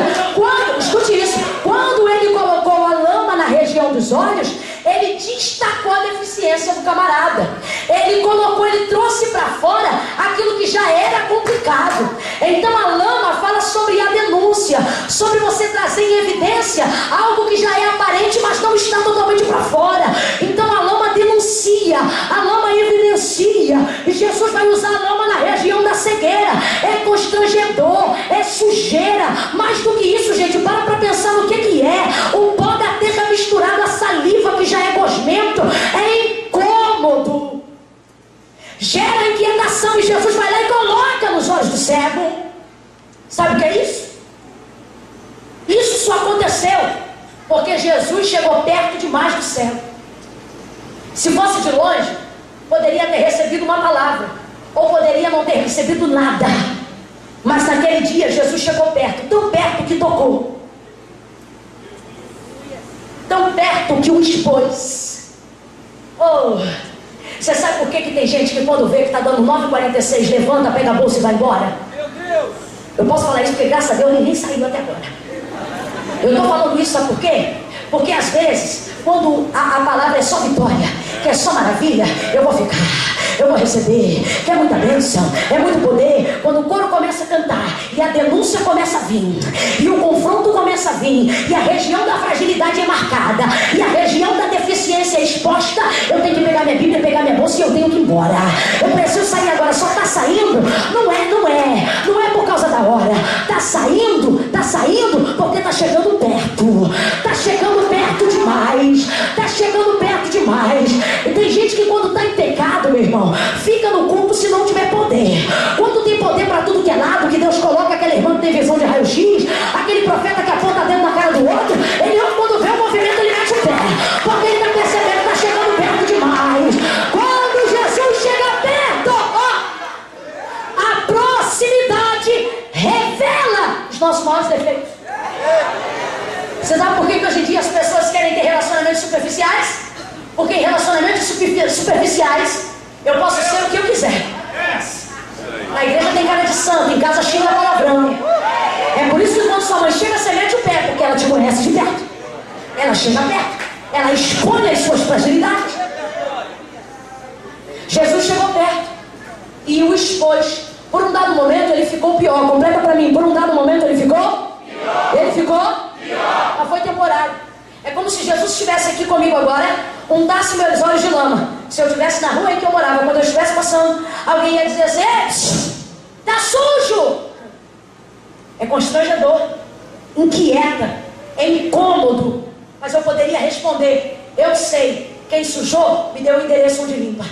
Escute isso, quando ele colocou a lama na região dos olhos, ele destacou a deficiência do camarada. Ele trouxe para fora aquilo que já era complicado. Então a lama fala sobre a denúncia, sobre você trazer em evidência algo que já é aparente, mas não está totalmente para fora. Então a lama denuncia, a lama evidencia. E Jesus vai usar a lama na região da cegueira. É constrangedor, é sujeira. Mais do que isso, gente, para pensar no que é. O pó da terra misturado à saliva, que já é gosmento, é incômodo, gera inquietação. E Jesus vai lá e coloca nos olhos do cego. Sabe o que é isso? Isso só aconteceu porque Jesus chegou perto demais do cego. Se fosse de longe, poderia ter recebido uma palavra, ou poderia não ter recebido nada. Mas naquele dia Jesus chegou perto, tão perto que tocou, tão perto que o expôs. Oh, você sabe por que tem gente que quando vê que está dando 9h46, levanta, pega a bolsa e vai embora? Meu Deus! Eu posso falar isso porque graças a Deus ninguém saiu até agora. Eu estou falando isso, sabe por quê? Porque às vezes, quando a palavra é só vitória, que é só maravilha, eu vou ficar, eu vou receber, que é muita bênção, é muito poder. Quando o coro começa a cantar, e a denúncia começa a vir, e o confronto começa a vir, e a região da fragilidade é marcada, e a região da deficiência é exposta, eu tenho que pegar minha Bíblia, pegar minha bolsa e eu tenho que ir embora. Eu preciso sair agora. Só está saindo? Não é por causa da hora. Está saindo porque está chegando perto. Está chegando perto demais. Está chegando perto demais. E tem gente que quando está em pecado, meu irmão, fica no culto se não tiver poder. Quando tem poder para tudo que é lado, que Deus coloca aquele irmão que tem visão de raio-x, aquele profeta que aponta dentro na cara do outro, ele quando vê o movimento, ele mete o pé. Porque ele está percebendo que está chegando perto demais. Quando Jesus chega perto, a proximidade revela os nossos maiores defeitos. Você sabe por que hoje em dia as pessoas querem ter relacionamentos superficiais? Porque em relacionamentos superficiais eu posso ser o que eu quiser. Na igreja tem cara de santo, em casa xinga palavrão. É por isso que quando sua mãe chega, você mete o pé, porque ela te conhece de perto. Ela chega perto, ela expõe as suas fragilidades. Jesus chegou perto e o expôs. Por um dado momento ele ficou pior. Completa para mim. Por um dado momento ele ficou pior. Ele ficou pior. Mas foi temporário. É como se Jesus estivesse aqui comigo agora, untasse meus olhos de lama. Se eu estivesse na rua em que eu morava, quando eu estivesse passando, alguém ia dizer assim: tá sujo! É constrangedor, inquieta, é incômodo. Mas eu poderia responder: eu sei, quem sujou me deu o endereço onde limpa.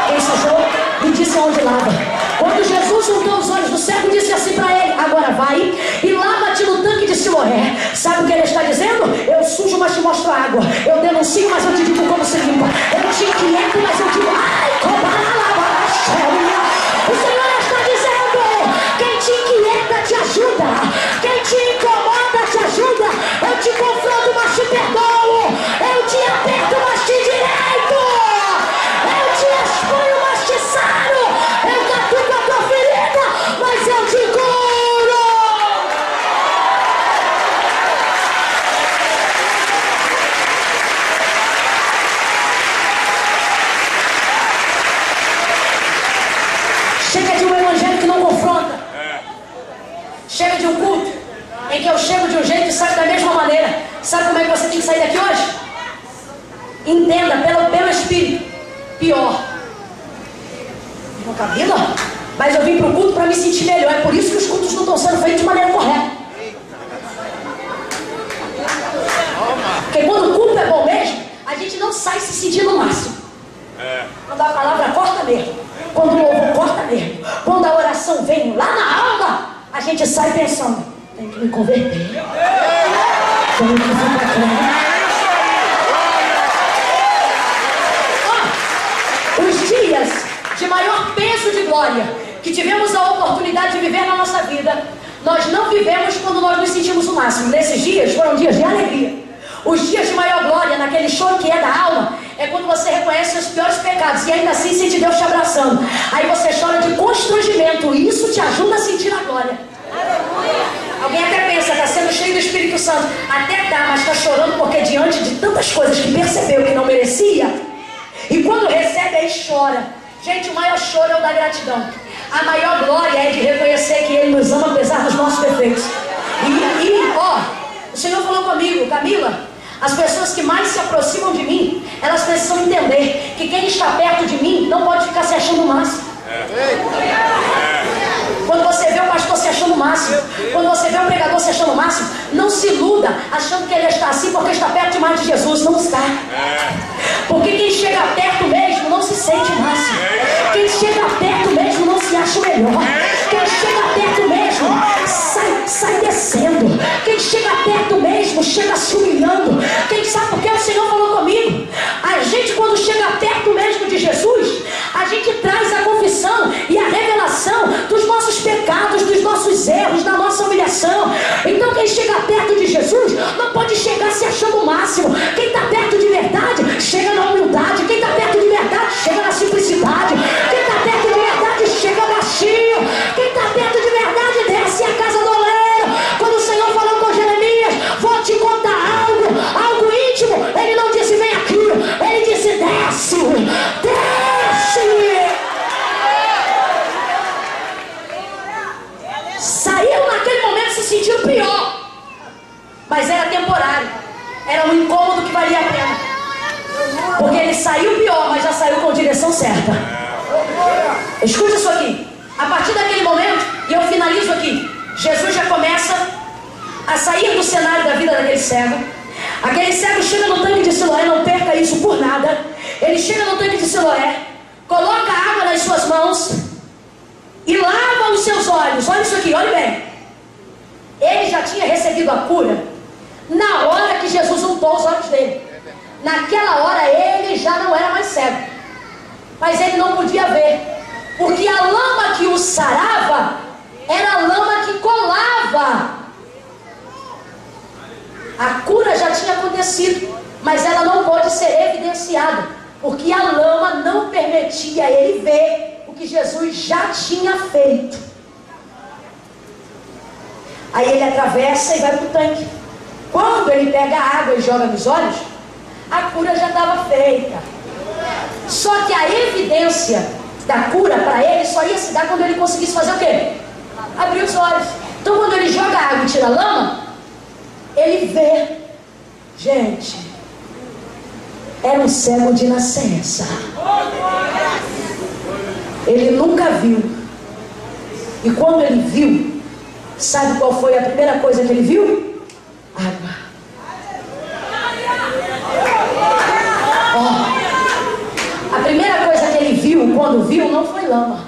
Quem sujou me disse onde lava. Quando Jesus untou os olhos do cego, disse assim para ele: agora vai e lava-te no tanque de Siloé. Sabe o que ele está dizendo? Eu sujo, mas te mostro a água. Eu denuncio, mas eu te digo como se limpa. Eu te inquieto, mas eu digo: ai, o Senhor está dizendo: quem te inquieta te ajuda, quem te incomoda te ajuda. Eu te confronto, mas te perdoo. Eu te aperto, mas te direito. Eu te exponho, mas te saro. Eu catuco a tua ferida, mas eu te curo. Chega de um evangelho que não confronta. Chega de um culto em que eu chego de um jeito e saio da mesma maneira. Sabe como é que você tem que sair daqui hoje? Entenda, pelo Espírito. Pior. Irmã Camila, mas eu vim para o culto para me sentir melhor. É por isso que os cultos não estão sendo feitos de maneira correta. Porque quando o culto é bom mesmo, a gente não sai se sentindo no máximo. Quando a palavra corta mesmo, quando o louvor corta mesmo, quando a oração vem lá na alma, a gente sai pensando: tem que me converter, tem que vir para cá. Os dias de maior peso de glória que tivemos a oportunidade de viver na nossa vida, nós não vivemos quando nós nos sentimos o máximo. Nesses dias foram dias de alegria. Os dias de maior glória, naquele choro que é da alma, é quando você reconhece os piores pecados e ainda assim sente Deus te abraçando. Aí você chora de constrangimento e isso te ajuda a sentir a glória. Alguém até pensa: está sendo cheio do Espírito Santo. Até tá, mas está chorando porque diante de tantas coisas que percebeu que não merecia, e quando recebe aí chora. Gente, o maior choro é o da gratidão. A maior glória é de reconhecer que Ele nos ama apesar dos nossos defeitos. O Senhor falou comigo: Camila, as pessoas que mais se aproximam de mim, elas precisam entender que quem está perto de mim não pode ficar se achando o máximo. Quando você vê o pastor se achando o máximo, quando você vê o pregador se achando o máximo, não se iluda achando que ele está assim porque está perto demais de Jesus. Não está. Porque quem chega perto mesmo não se sente o máximo. Quem chega perto mesmo não se acha o melhor. Quem chega perto mesmo sai descendo. Quem chega perto mesmo chega se humilhando. Quem sabe por que o Senhor falou comigo? A gente, quando chega perto mesmo de Jesus, a gente traz a confissão e a revelação dos nossos pecados, dos nossos erros, da nossa humilhação. Então quem chega perto de Jesus não pode chegar se achando o máximo. Quem está perto de verdade chega na humildade. Quem está perto de verdade chega na simplicidade. Quem está perto de verdade chega baixinho. Quem está perto de verdade desce a casa do oleiro. Quando o Senhor falou com Jeremias: vou te contar algo íntimo, Ele não disse vem aqui, Ele disse desce. Saiu naquele momento se sentindo pior, mas era temporário, era um incômodo que valia a pena, porque ele saiu pior, mas já saiu com a direção certa. Escute isso aqui. A partir daquele momento, e eu finalizo aqui, Jesus já começa a sair do cenário da vida daquele cego. Aquele cego chega no tanque de Siloé, não perca isso por nada. Ele chega no tanque de Siloé, coloca água nas suas mãos e lava os seus olhos. Olha isso aqui, olha bem. Ele já tinha recebido a cura na hora que Jesus untou os olhos dele. Naquela hora ele já não era mais cego, mas ele não podia ver, porque a lama que o sarava era a lama que colava. A cura já tinha acontecido, mas ela não pode ser evidenciada, porque a lama não permitia ele ver o que Jesus já tinha feito. Aí ele atravessa e vai para o tanque. Quando ele pega a água e joga nos olhos, a cura já estava feita. Só que a evidência da cura para ele só ia se dar quando ele conseguisse fazer o quê? Abrir os olhos. Então quando ele joga a água e tira a lama, ele vê. Gente, era um cego de nascença. Ele nunca viu. E quando ele viu, sabe qual foi a primeira coisa que ele viu? Água. A primeira coisa que ele viu quando viu não foi lama.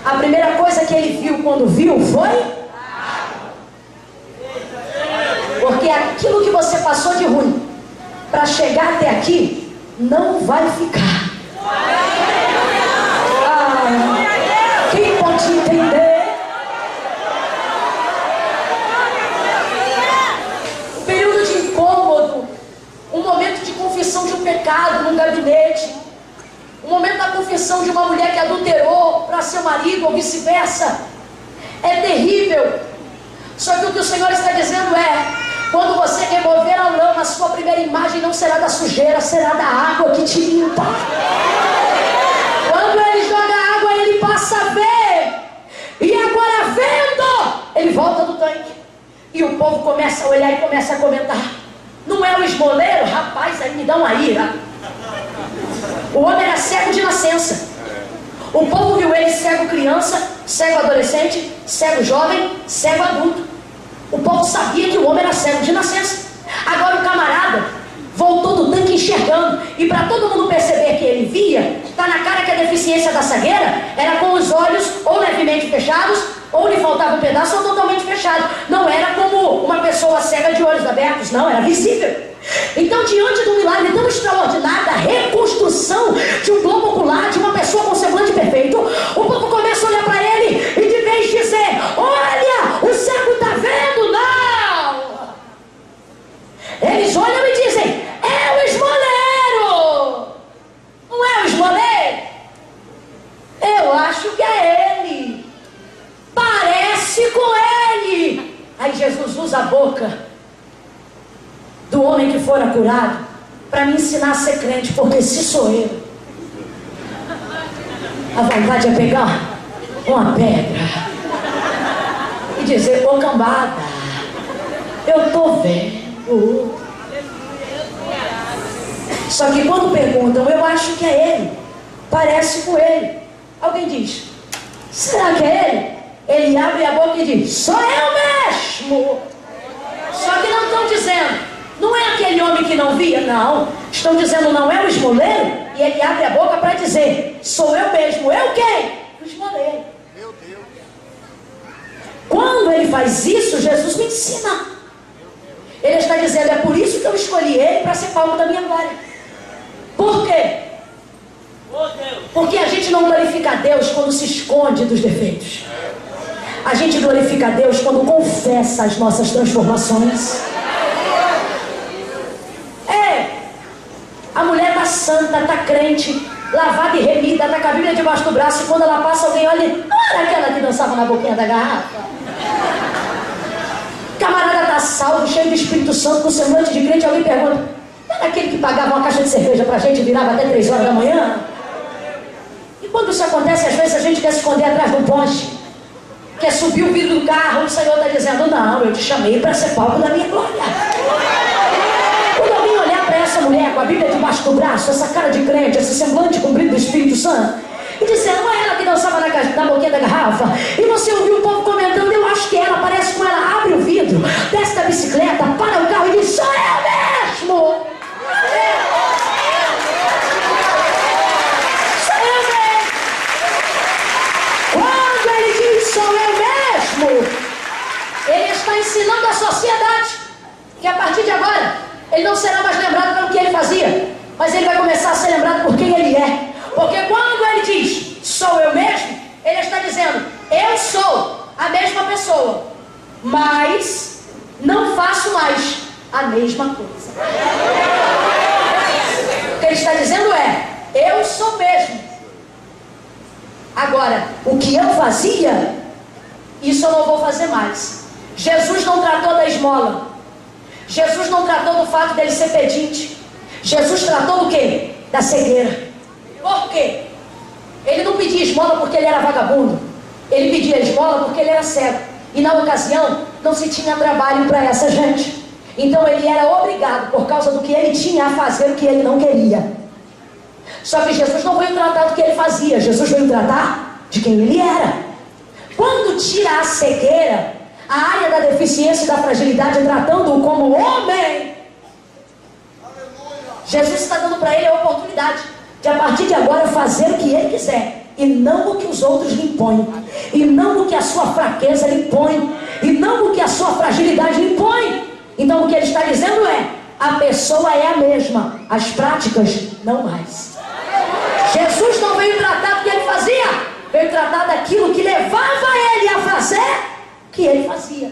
A primeira coisa que ele viu quando viu foi água. Porque aquilo que você passou de ruim para chegar até aqui não vai ficar. Quem pode entender? Um período de incômodo, um momento de confissão de um pecado num gabinete, um momento da confissão de uma mulher que adulterou para seu marido ou vice-versa, é terrível. Só que o que o Senhor está dizendo é: quando você remover a lama, a sua primeira imagem não será da sujeira, será da água que te limpa. Quando ele joga água, ele passa a ver. E agora, vendo, ele volta do tanque. E o povo começa a olhar e começa a comentar: não é o esmoleiro? Rapaz, aí me dá uma ira. O homem era cego de nascença. O povo viu ele cego criança, cego adolescente, cego jovem, cego adulto. O povo sabia que o homem era cego de nascença. Agora o camarada voltou do tanque enxergando. E para todo mundo perceber que ele via, está na cara que a deficiência da cegueira era com os olhos ou levemente fechados, ou lhe faltava um pedaço ou totalmente fechado. Não era como uma pessoa cega de olhos abertos, não, era visível. Então, diante de um milagre tão extraordinário, da reconstrução de um globo ocular, de uma pessoa com semblante perfeito, o povo começa a olhar para ele e de vez de dizer: olha, o cego está vendo? Não! Eles olham e dizem: é o esmoleiro! Não é o esmoleiro? Eu acho que é ele. Parece com ele. Aí Jesus usa a boca do homem que fora curado para me ensinar a ser crente, porque se sou eu, a vontade é pegar uma pedra e dizer: ô cambada, eu tô vendo. Só que quando perguntam, eu acho que é ele, parece com ele. Alguém diz: será que é ele? Ele abre a boca e diz: sou eu mesmo. Só que não estão dizendo: não é aquele homem que não via, não. Estão dizendo: não é o esmoleiro? E ele abre a boca para dizer: sou eu mesmo. Eu quem? O esmoleiro. Meu Deus. Quando ele faz isso, Jesus me ensina. Ele está dizendo: é por isso que eu escolhi ele para ser palco da minha glória. Por quê? Porque a gente não glorifica a Deus quando se esconde dos defeitos. A gente glorifica a Deus quando confessa as nossas transformações. A mulher está santa, está crente, lavada e remida, está com a Bíblia debaixo do braço, e quando ela passa, alguém olha: não era aquela que dançava na boquinha da garrafa? Camarada está salvo, cheio do Espírito Santo, com semblante de crente. Alguém pergunta: não era aquele que pagava uma caixa de cerveja para a gente e virava até 3 horas da manhã? E quando isso acontece, às vezes a gente quer se esconder atrás de um poste, quer subir o vidro do carro, o Senhor está dizendo: não, eu te chamei para ser palco da minha glória. Quando alguém olhar para essa mulher com a Bíblia debaixo do braço, essa cara de crente, esse semblante cumprido do Espírito Santo, e dizer: não é ela que dançava na boquinha da garrafa? E você ouviu o povo comentando: eu acho que ela, parece com ela. Abre o vidro, desce da bicicleta, para o carro e diz: sou eu mesmo. Sou eu mesmo. Quando ele diz: sou eu mesmo, ele está ensinando a sociedade que a partir de agora ele não será mais lembrado pelo que ele fazia, mas ele vai começar a ser lembrado por quem ele é. Porque quando ele diz: sou eu mesmo, ele está dizendo: eu sou a mesma pessoa, mas não faço mais a mesma coisa. O que ele está dizendo é: eu sou mesmo. Agora, o que eu fazia, isso eu não vou fazer mais. Jesus não tratou da esmola. Jesus não tratou do fato dele ser pedinte. Jesus tratou do quê? Da cegueira. Por quê? Ele não pedia esmola porque ele era vagabundo. Ele pedia esmola porque ele era cego. E na ocasião, não se tinha trabalho para essa gente. Então ele era obrigado, por causa do que ele tinha, a fazer o que ele não queria. Só que Jesus não veio tratar do que ele fazia. Jesus veio tratar de quem ele era. Quando tira a cegueira, a área da deficiência e da fragilidade, tratando-o como homem, Jesus está dando para ele a oportunidade de, a partir de agora, fazer o que ele quiser, e não o que os outros lhe impõem, e não o que a sua fraqueza lhe impõe, e não o que a sua fragilidade lhe impõe. Então o que ele está dizendo é: a pessoa é a mesma, as práticas não mais. Jesus não veio tratar do que ele fazia, veio tratar daquilo que levava ele a fazer o que ele fazia.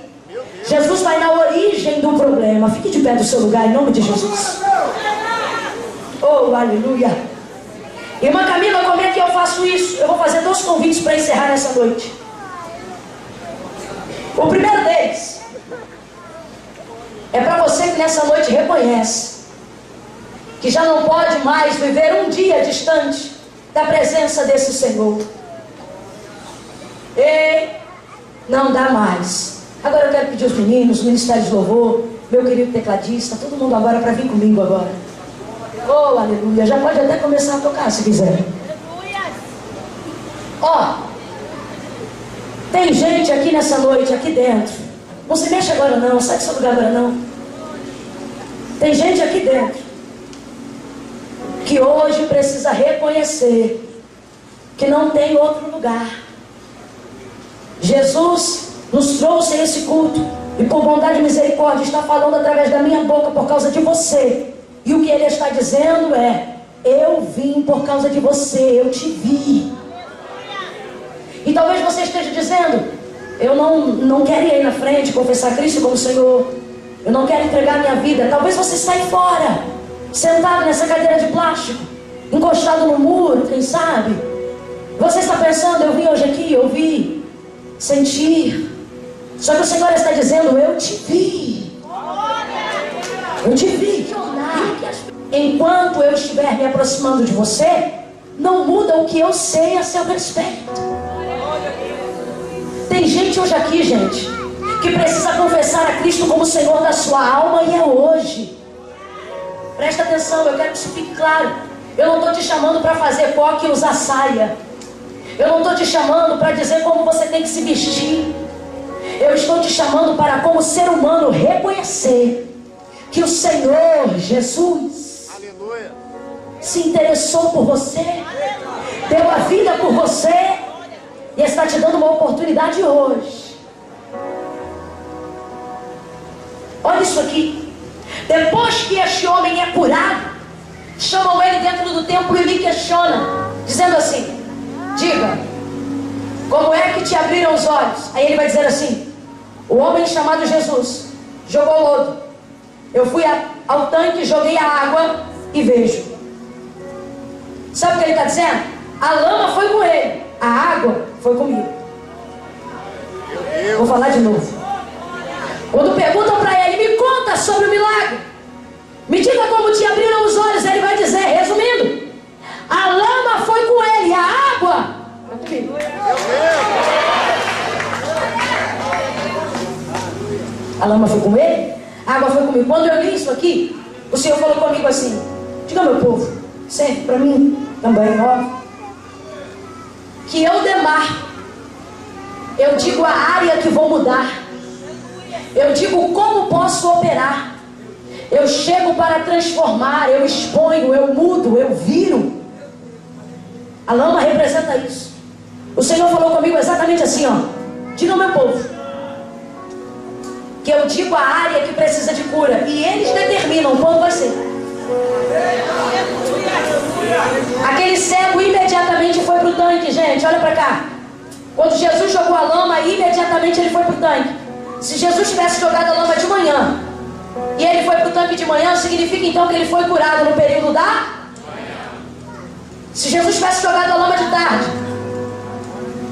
Jesus vai na origem do problema. Fique de pé do seu lugar em nome de Jesus. Oh, aleluia. Irmã Camila, como é que eu faço isso? Eu vou fazer 2 convites para encerrar essa noite. O primeiro deles é para você que nessa noite reconhece que já não pode mais viver um dia distante da presença desse Senhor. E não dá mais. Agora eu quero pedir aos meninos, ministérios de louvor, meu querido tecladista, todo mundo agora para vir comigo agora. Oh, aleluia. Já pode até começar a tocar se quiser. Ó, tem gente aqui nessa noite, aqui dentro. Não se mexe agora não, sai do seu lugar agora não. Tem gente aqui dentro que hoje precisa reconhecer que não tem outro lugar. Jesus nos trouxe esse culto e por bondade e misericórdia está falando através da minha boca por causa de você. E o que ele está dizendo é: eu vim por causa de você, eu te vi. E talvez você esteja dizendo: eu não quero ir aí na frente confessar Cristo como Senhor, eu não quero entregar minha vida. Talvez você está aí fora, sentado nessa cadeira de plástico, encostado no muro, quem sabe. Você está pensando: eu vim hoje aqui, eu vi, senti. Só que o Senhor está dizendo: eu te vi. Eu te vi. Enquanto eu estiver me aproximando de você, não muda o que eu sei a seu respeito. Tem gente hoje aqui, gente, que precisa confessar a Cristo como Senhor da sua alma, e é hoje. Presta atenção, eu quero que isso fique claro. Eu não estou te chamando para fazer coque e usar saia. Eu não estou te chamando para dizer como você tem que se vestir. Eu estou te chamando para, como ser humano, reconhecer que o Senhor Jesus, aleluia, se interessou por você, deu a vida por você e está te dando uma oportunidade hoje. Olha isso aqui. Depois que este homem é curado, chamam ele dentro do templo e lhe questionam, dizendo assim: diga, como é que te abriram os olhos? Aí ele vai dizer assim: o homem chamado Jesus jogou lodo, eu fui ao tanque, joguei a água e vejo. Sabe o que ele está dizendo? A lama foi com ele, a água foi comigo. Vou falar de novo. Quando perguntam para ele: me conta sobre o milagre, me diga como te abriram os olhos, ele vai dizer, resumindo: a lama foi com ele, a água foi comigo. A lama foi com ele, a água foi comigo. Quando eu li isso aqui, o Senhor falou comigo assim: diga, meu povo, sempre para mim também, óbvio, que eu demarco, eu digo a área que vou mudar, eu digo como posso operar, eu chego para transformar, eu exponho, eu mudo, eu viro. A lama representa isso. O Senhor falou comigo exatamente assim, ó: diga, meu povo, que eu digo a área que precisa de cura, e eles determinam quando vai ser. Aquele cego imediatamente foi para o tanque, gente, olha para cá. Quando Jesus jogou a lama, imediatamente ele foi para o tanque. Se Jesus tivesse jogado a lama de manhã e ele foi para o tanque de manhã, significa então que ele foi curado no período da manhã. Se Jesus tivesse jogado a lama de tarde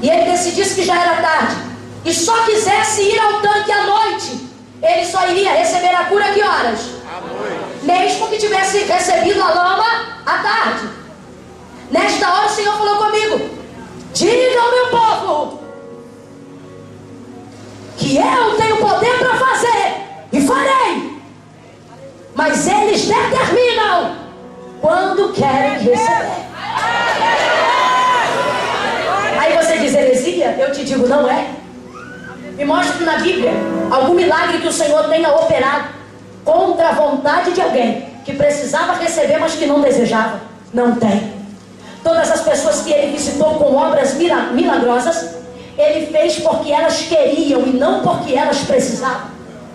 e ele decidisse que já era tarde e só quisesse ir ao tanque à noite, ele só iria receber a cura que horas? À noite. Mesmo que tivesse recebido a lama à tarde. Nesta hora o Senhor falou comigo: diga ao meu povo mas eles determinam quando querem receber. Aí você diz heresia? Eu te digo, não é. Me mostre na Bíblia algum milagre que o Senhor tenha operado contra a vontade de alguém que precisava receber, mas que não desejava. Não tem. Todas as pessoas que ele visitou com obras milagrosas, ele fez porque elas queriam e não porque elas precisavam.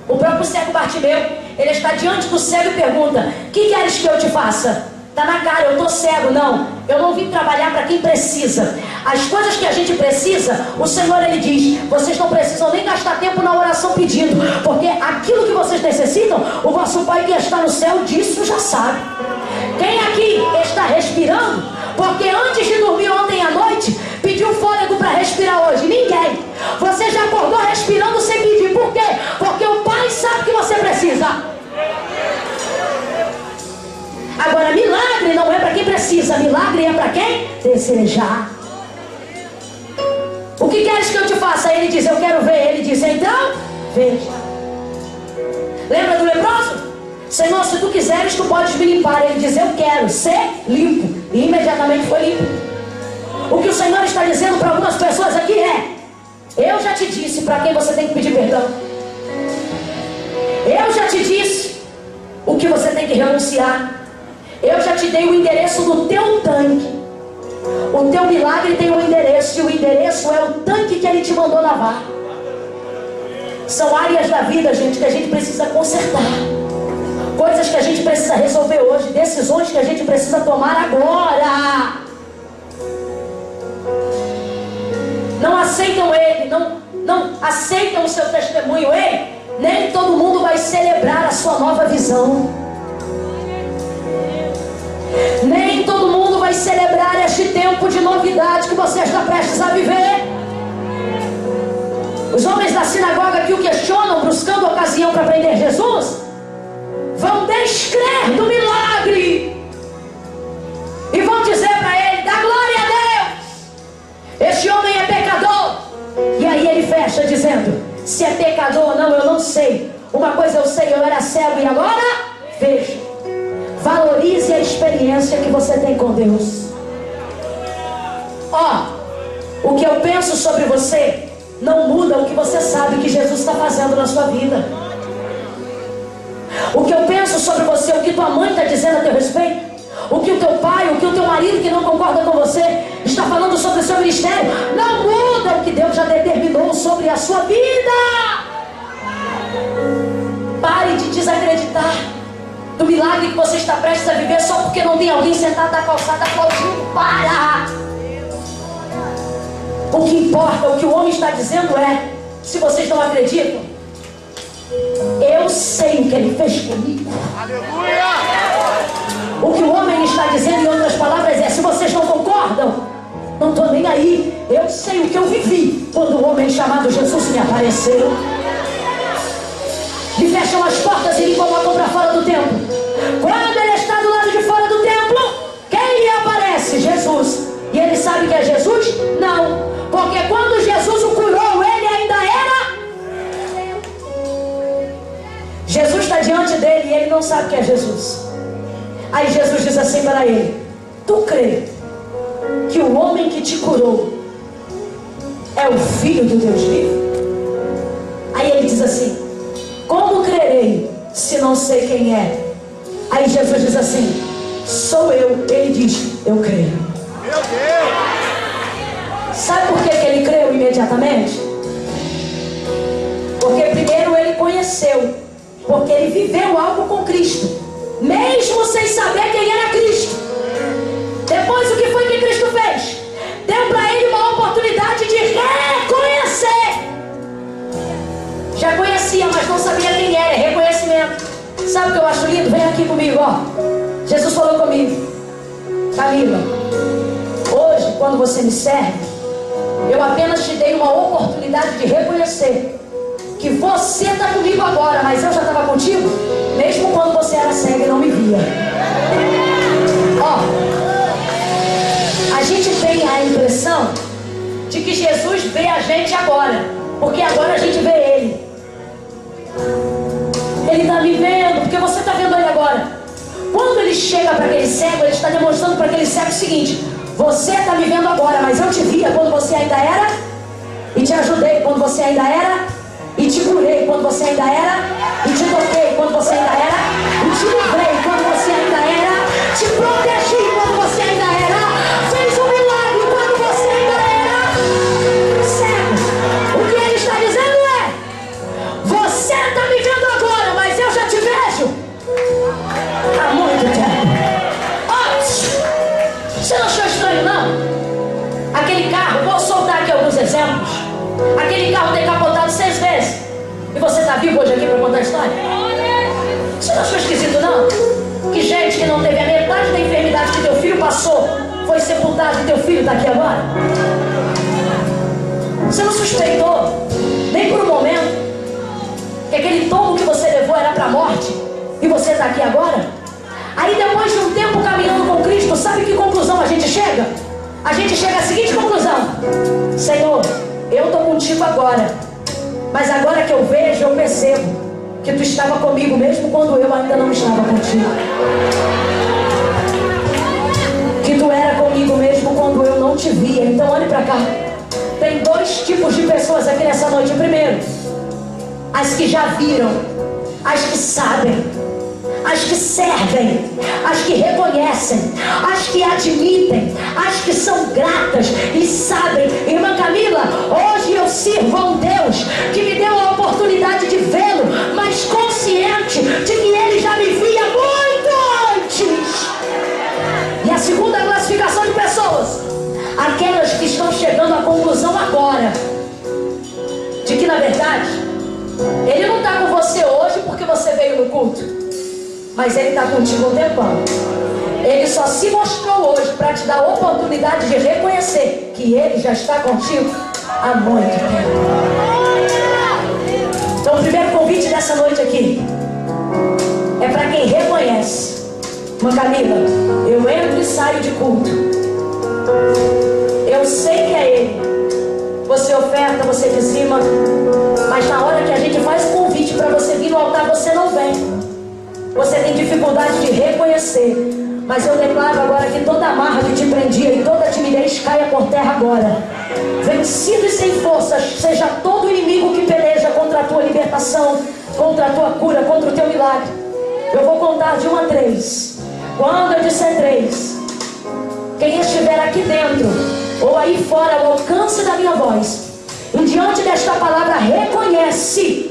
O próprio cego Bartimeu, ele está diante do cego e pergunta: que queres que eu te faça? Está na cara, eu estou cego. Não, eu não vim trabalhar para quem precisa. As coisas que a gente precisa, o Senhor ele diz: vocês não precisam nem gastar tempo na oração pedindo, porque aquilo que vocês necessitam, o vosso Pai que está no céu disso já sabe. Quem aqui está respirando porque antes de dormir ontem à noite pediu fôlego para respirar hoje? Ninguém. Você já acordou respirando sem pedir. Por quê? Porque o Pai sabe que você precisa. Agora, milagre não é para quem precisa, milagre é para quem desejar. O que queres que eu te faça? Ele diz: eu quero ver. Ele diz: então, veja. Lembra do leproso? Senhor, se tu quiseres, tu podes me limpar. Ele diz: eu quero ser limpo. E imediatamente foi limpo. O que o Senhor está dizendo para algumas pessoas aqui é: eu já te disse para quem você tem que pedir perdão. Eu já te disse o que você tem que renunciar. Eu já te dei o endereço do teu tanque. O teu milagre tem um endereço, e o endereço é o tanque que ele te mandou lavar. São áreas da vida, gente, que a gente precisa consertar. Coisas que a gente precisa resolver hoje. Decisões que a gente precisa tomar agora. Não aceitam ele, não aceitam o seu testemunho. Ei, nem todo mundo vai celebrar a sua nova visão. Nem todo mundo vai celebrar este tempo de novidade que você está prestes a viver. Os homens da sinagoga que o questionam, buscando ocasião para prender Jesus, vão descrer do milagre e vão dizer para ele: dá glória a Deus, este homem é pecador. E aí ele fecha dizendo: se é pecador ou não, eu não sei. Uma coisa eu sei, eu era cego e agora vejo. Valorize a experiência que você tem com Deus. Ó, o que eu penso sobre você não muda o que você sabe que Jesus está fazendo na sua vida. O que eu penso sobre você, o que tua mãe está dizendo a teu respeito, o que o teu pai, o que o teu marido que não concorda com você está falando sobre o seu ministério, não muda o que Deus já determinou sobre a sua vida. Pare de desacreditar do milagre que você está prestes a viver só porque não tem alguém sentado na calçada aplaudindo. Para! O que importa, o que o homem está dizendo é: se vocês não acreditam, eu sei o que ele fez comigo. Aleluia! O que o homem está dizendo, em outras palavras, é: se vocês não concordam, não estou nem aí. Eu sei o que eu vivi quando o homem chamado Jesus me apareceu. Me fecham as portas e me colocam para fora do templo. Quando ele está do lado de fora do templo, quem lhe aparece? Jesus. E ele sabe que é Jesus? Não. Porque quando Jesus o curou, ele ainda era. Jesus está diante dele e ele não sabe que é Jesus. Aí Jesus diz assim para ele: tu crê que o homem que te curou é o Filho do Deus vivo? Aí ele diz assim: como crerei se não sei quem é? Aí Jesus diz assim: sou eu. Ele diz: eu creio. Meu Deus! Sabe por que ele creu imediatamente? Porque primeiro ele conheceu, porque ele viveu algo com Cristo, mesmo sem saber quem era Cristo. Depois, o que foi que Cristo fez? Deu para ele uma oportunidade de reconhecer. Já conhecia, mas não sabia quem era. Reconhecimento. Sabe o que eu acho lindo? Vem aqui comigo, ó. Jesus falou comigo: Camila, hoje, quando você me serve, eu apenas te dei uma oportunidade de reconhecer que você está comigo agora, mas eu já estava contigo mesmo quando você era cega e não me via. Ó, a gente tem a impressão de que Jesus vê a gente agora, porque agora a gente vê Ele. Ele está me vendo, porque você está vendo Ele agora. Quando ele chega para aquele cego, ele está demonstrando para aquele cego o seguinte: você está me vendo agora, mas eu te via quando você ainda era, e te ajudei quando você ainda era, e te curei quando você ainda era, e te toquei quando você ainda era, e te livrei quando você ainda era, te protegi quando você ainda era, fez um milagre quando você ainda era cego. O que ele está dizendo é: você está me vendo agora, mas eu já te vejo há muito tempo. Você não achou estranho, não? Aquele carro, vou soltar aqui alguns exemplos. Aquele carro tem capotado 6 vezes. E você está vivo hoje aqui para contar a história? Você não achou esquisito, não? Que gente que não teve a metade da enfermidade que teu filho passou foi sepultado e teu filho está aqui agora? Você não suspeitou, nem por um momento, que aquele tombo que você levou era para a morte e você está aqui agora? Aí depois de um tempo caminhando com Cristo, sabe que conclusão a gente chega? A gente chega à seguinte conclusão: Senhor, eu estou contigo agora, mas agora que eu vejo, eu percebo que tu estava comigo mesmo quando eu ainda não estava contigo, que tu era comigo mesmo quando eu não te via. Então olhe para cá. Tem 2 tipos de pessoas aqui nessa noite. Primeiro, as que já viram, as que sabem, as que servem, as que reconhecem, as que admitem, as que são gratas e sabem: irmã Camila, hoje eu sirvo a um Deus que me deu a oportunidade de vê-lo, mas consciente de que ele já me via muito antes. E a segunda classificação de pessoas, aquelas que estão chegando à conclusão agora de que na verdade ele não está com você hoje porque você veio no culto, mas ele está contigo um tempão. Ele só se mostrou hoje para te dar a oportunidade de reconhecer que ele já está contigo há muito tempo. Então o primeiro convite dessa noite aqui é para quem reconhece: irmã Camila, eu entro e saio de culto, eu sei que é ele. Você oferta, você dizima, mas na hora que a gente faz o convite para você vir no altar, você não vem. Você tem dificuldade de reconhecer. Mas eu declaro agora que toda amarra que te prendia e toda timidez caia por terra agora. Vencido e sem forças seja todo inimigo que peleja contra a tua libertação, contra a tua cura, contra o teu milagre. Eu vou contar de 1 a 3. Quando eu disser 3, quem estiver aqui dentro ou aí fora ao alcance da minha voz, e diante desta palavra reconhece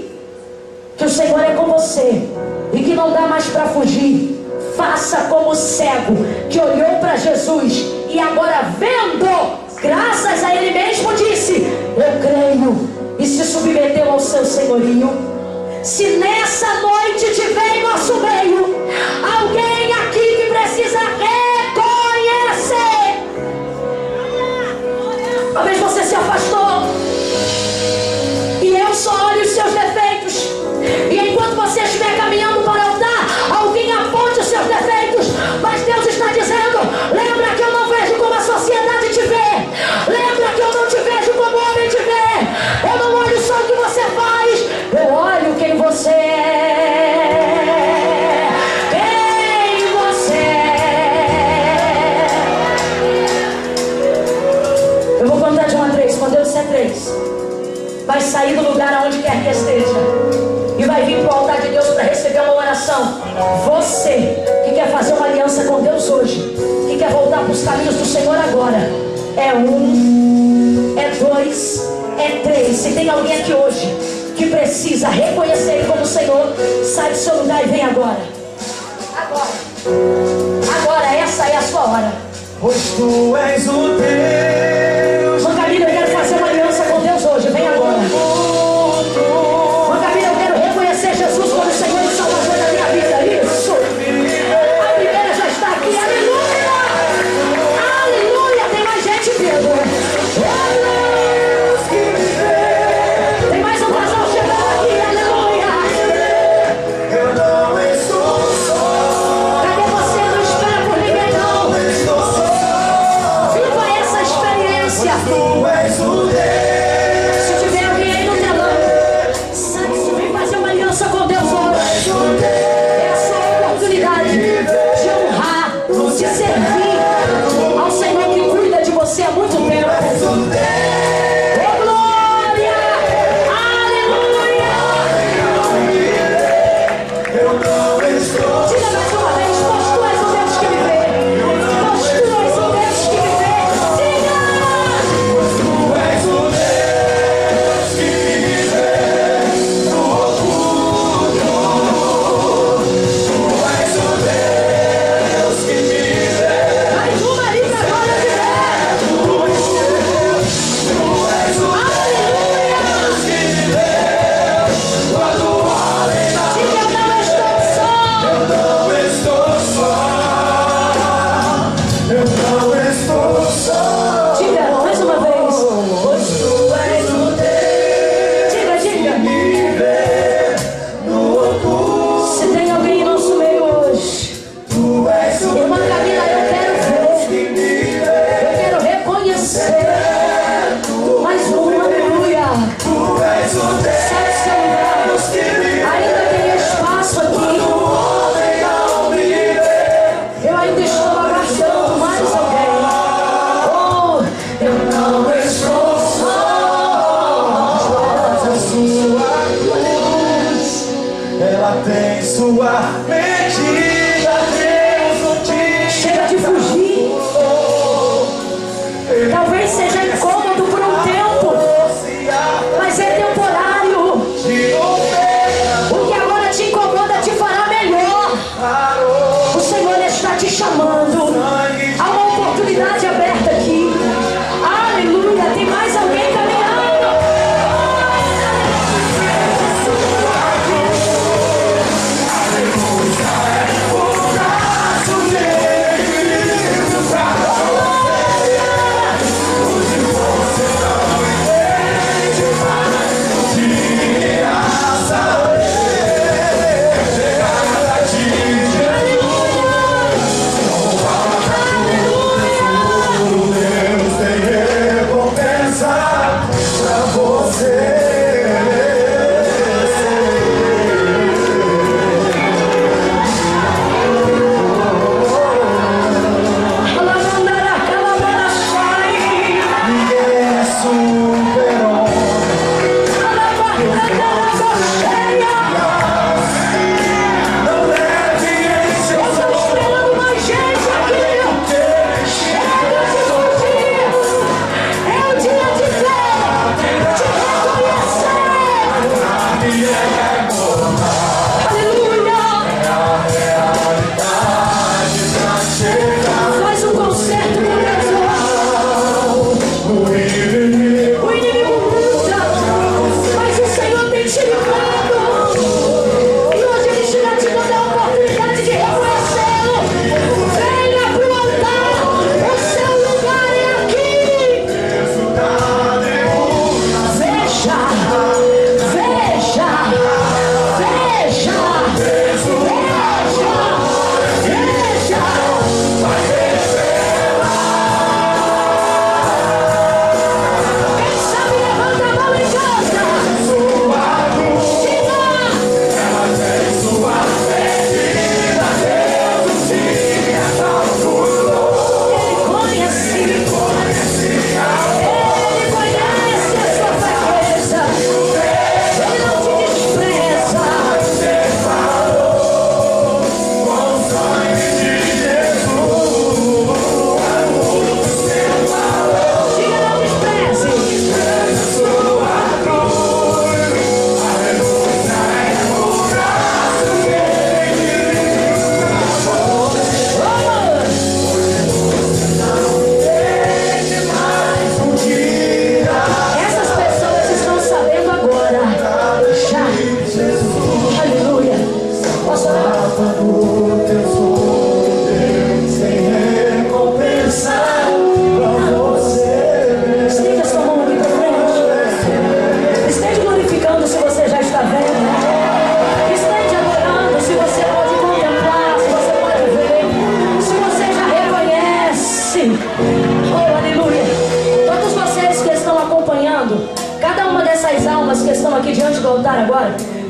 que o Senhor é com você e que não dá mais para fugir, faça como o cego que olhou para Jesus e agora vendo, graças a ele mesmo disse: eu creio, e se submeteu ao seu senhorio. Se nessa noite tiver em nosso meio alguém aqui que precisa reconhecer, talvez você se afastou e eu só olho os seus defeitos, e enquanto você estiver caminhando para o altar, alguém aponte os seus defeitos, mas Deus está dizendo: lembra que eu não vejo como a sociedade te vê, lembra que eu não te vejo como o homem te vê, eu não olho só o que você faz, eu olho quem você é, quem você é. Eu vou contar de 1 a 3, quando eu disser 3, vai sair do lugar aonde quer que esteja e vai vir para o altar de Deus para receber uma oração. Você que quer fazer uma aliança com Deus hoje, que quer voltar para os caminhos do Senhor agora, é 1, é 2, é 3. Se tem alguém aqui hoje que precisa reconhecer Ele como Senhor, sai do seu lugar e vem agora. Agora essa é a sua hora. Pois tu és o Deus. Irmã Camila, eu quero fazer uma aliança com Deus hoje, vem agora. Irmã Camila, eu quero reconhecer Jesus como Senhor e Salvador da minha vida. Isso. A primeira já está aqui. Aleluia. Aleluia. Tem mais gente vindo. Tem mais um casal chegando aqui. Aleluia. Eu não estou só. Cadê você? Não espera por ninguém, não. Estou só. Viva essa experiência. ela tem sua medida. Deus não te Chega de fugir. Talvez seja incômodo por um tempo, mas é temporário. O que agora te incomoda te fará melhor. O Senhor está te chamando. Há uma oportunidade aberta aqui. Aleluia. Tem mais alguém caminhando?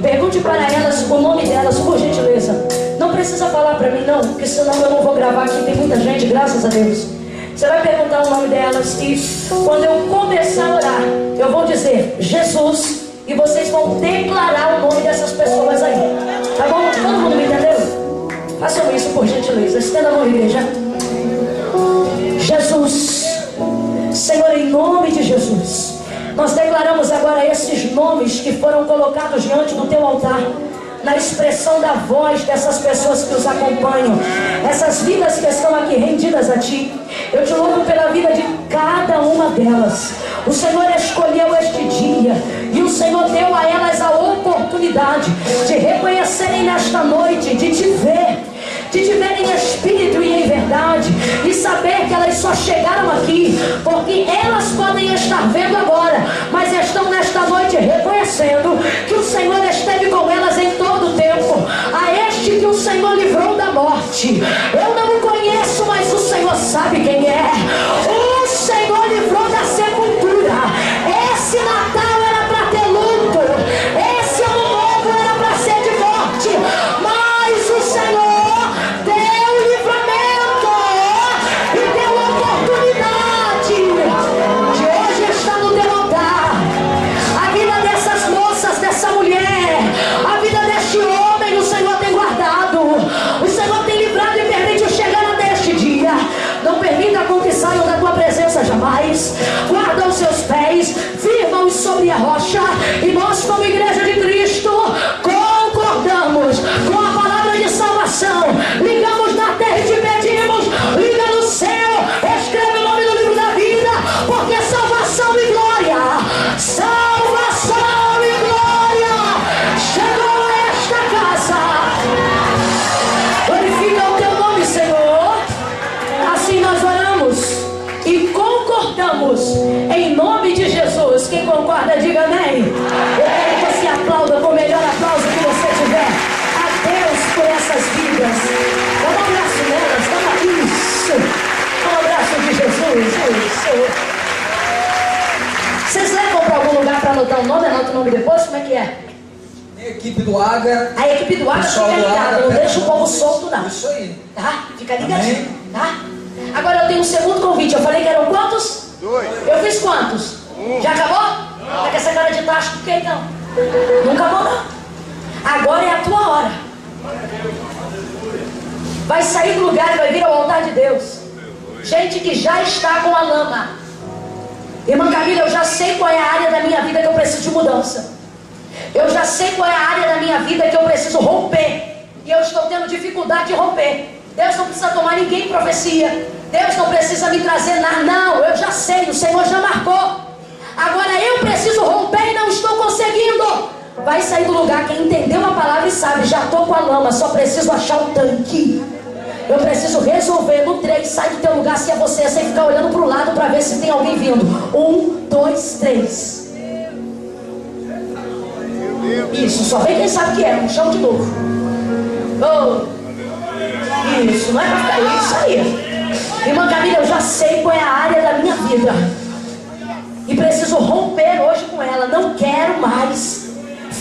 Pergunte para elas o nome delas, por gentileza. Não precisa falar para mim não, porque senão eu não vou gravar aqui. Tem muita gente, graças a Deus. Você vai perguntar o nome delas e quando eu começar a orar, eu vou dizer Jesus e vocês vão declarar o nome dessas pessoas aí. Tá bom? Todo mundo me entendeu? Façam isso por gentileza. Estenda a mão, igreja. Jesus, Senhor, em nome de Jesus, nós declaramos agora esses nomes que foram colocados diante do teu altar, na expressão da voz dessas pessoas que os acompanham, essas vidas que estão aqui rendidas a ti. Eu te louvo pela vida de cada uma delas. O Senhor escolheu este dia e o Senhor deu a elas a oportunidade de reconhecerem nesta noite, de te ver em espírito e em verdade, e saber que elas só chegaram aqui porque elas podem estar vendo agora, mas estão nesta noite reconhecendo que o Senhor esteve com elas em todo o tempo. A este que o Senhor livrou da morte, eu não o conheço, mas o Senhor sabe quem é. O Senhor livrou da sepultura. Esse Natal era para ter luto, esse ano novo era para ser de morte, mas o Senhor a vida desse homem nome depois? Como é que é? A equipe do Águia. A equipe do Águia fica ligada, não deixa o povo solto não. Isso aí. Tá? Fica ligadinho, tá? Agora eu tenho um segundo convite. Eu falei que eram quantos? 2. Eu fiz quantos? Já acabou? Tá com essa cara de tacho por quê então? Nunca acabou não. Agora é a tua hora. Vai sair do lugar e vai vir ao altar de Deus. Gente que já está com a lama. Irmã Camila, eu já sei qual é a área da minha vida que eu preciso de mudança. Eu já sei qual é a área da minha vida que eu preciso romper. E eu estou tendo dificuldade de romper. Deus não precisa tomar ninguém em profecia. Deus não precisa me trazer nada. Não, eu já sei, o Senhor já marcou. Agora eu preciso romper e não estou conseguindo. Vai sair do lugar quem entendeu a palavra e sabe. Já estou com a lama, só preciso achar o tanque. Eu preciso resolver. No 3, sai do teu lugar se é você, sem ficar olhando para o lado para ver se tem alguém vindo. 1, 2, 3. Isso, só vem quem sabe que é. Um chão de novo. Oh. Isso, não é pra ficar isso aí. Irmã Camila, eu já sei qual é a área da minha vida. E preciso romper hoje com ela. Não quero mais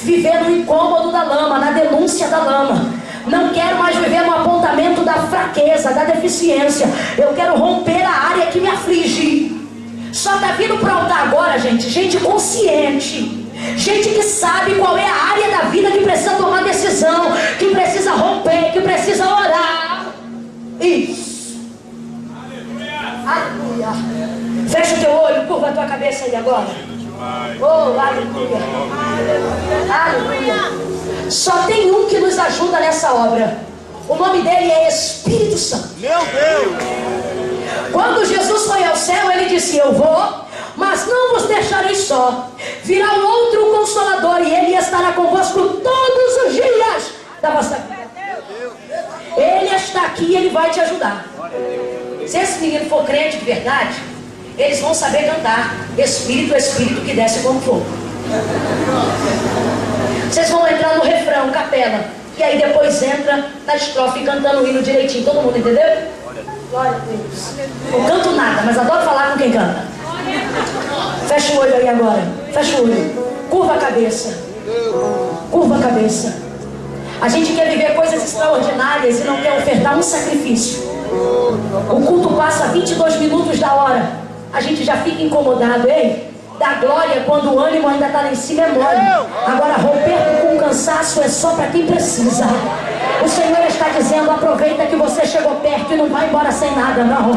viver no incômodo da lama, na denúncia da lama. Não quero mais viver no apontamento da fraqueza, da deficiência. Eu quero romper a área que me aflige. Só está vindo para o altar agora, gente consciente. Gente que sabe qual é a área da vida que precisa tomar decisão, que precisa romper, que precisa orar. Isso. Aleluia. Fecha o teu olho, curva a tua cabeça aí agora. Oh, aleluia. Aleluia. Só tem um que nos ajuda nessa obra. O nome dele é Espírito Santo. Meu Deus. Quando Jesus foi ao céu, ele disse: eu vou, mas não vos deixarei só. Virá um outro Consolador e ele estará convosco todos os dias da vossa vida. Ele está aqui e ele vai te ajudar. Se esse menino for crente de verdade, eles vão saber cantar Espírito, Espírito que desce como fogo. Vocês vão entrar no refrão, capela, e aí depois entra na estrofe cantando o hino direitinho. Todo mundo entendeu? Glória a Deus. Não canto nada, mas adoro falar com quem canta. Fecha o olho aí agora. Fecha o olho. Curva a cabeça. Curva a cabeça. A gente quer viver coisas extraordinárias e não quer ofertar um sacrifício. O culto passa 22 minutos da hora. A gente já fica incomodado. Ei, da glória quando o ânimo ainda está lá em cima é mole. Agora romper com cansaço é só para quem precisa. O Senhor está dizendo: aproveita que você chegou perto e não vai embora sem nada, não.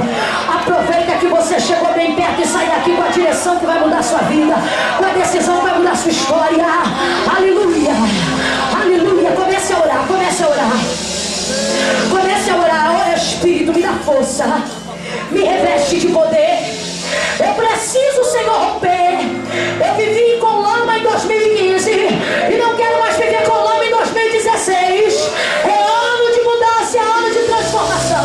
Aproveita que você chegou bem perto e sai daqui com a direção que vai mudar a sua vida, com a decisão que vai mudar a sua história. Aleluia, aleluia. Comece a orar, comece a orar. Comece a orar. Ora, Espírito, me dá força, me reveste de poder. Eu preciso, Senhor, romper. Eu vivi com lama em 2015 e não quero mais viver com lama em 2016. É ano de mudança, é ano de transformação.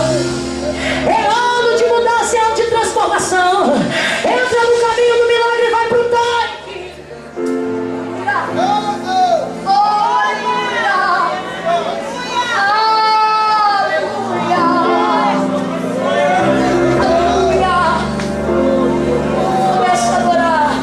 É ano de mudança, é ano de transformação. Entra no caminho do milagre e vai pro tanque. Aleluia. Começa a adorar.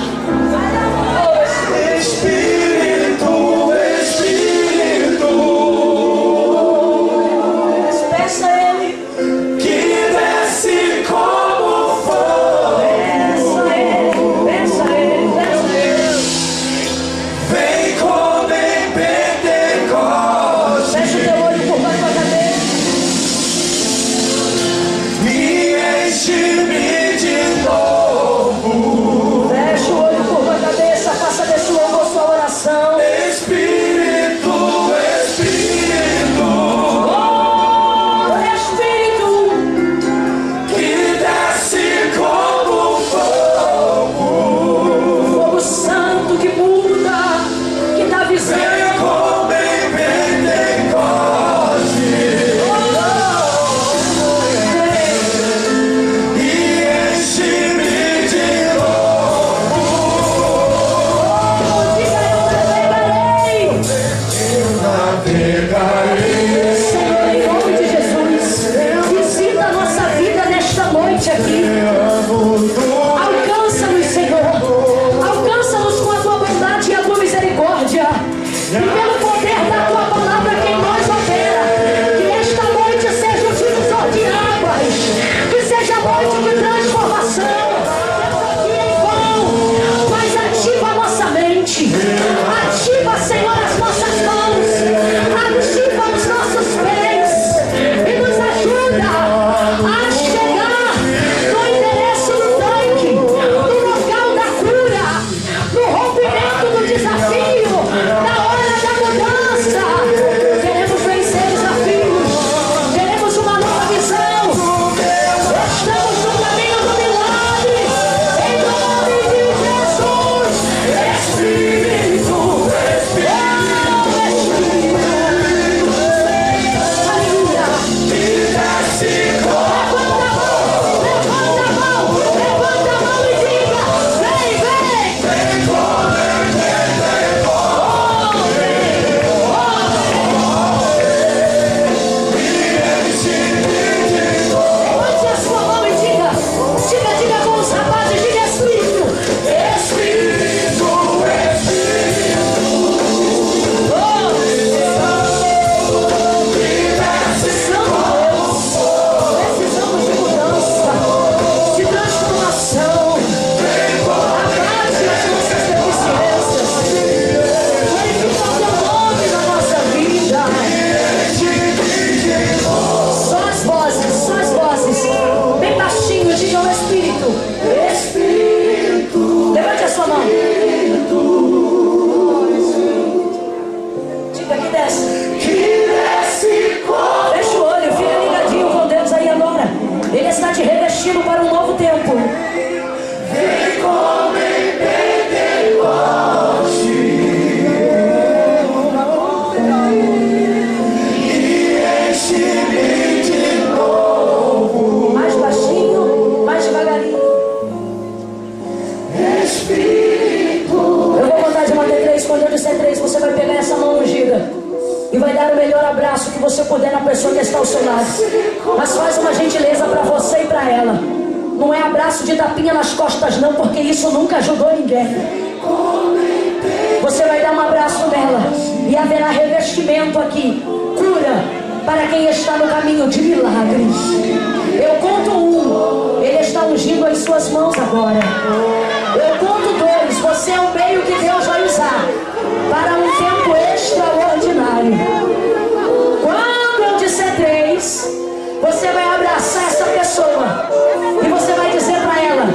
seu lado. Mas faz uma gentileza para você e para ela. Não é abraço de tapinha nas costas não, porque isso nunca ajudou ninguém. Você vai dar um abraço nela e haverá revestimento aqui, cura para quem está no caminho de milagres. Eu conto 1, ele está ungindo as suas mãos agora. Eu conto 2, você é o meio que Deus vai usar para um tempo extraordinário. Quando eu disser 3, você vai abraçar essa pessoa e você vai dizer para ela: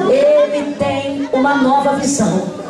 ele tem uma nova visão.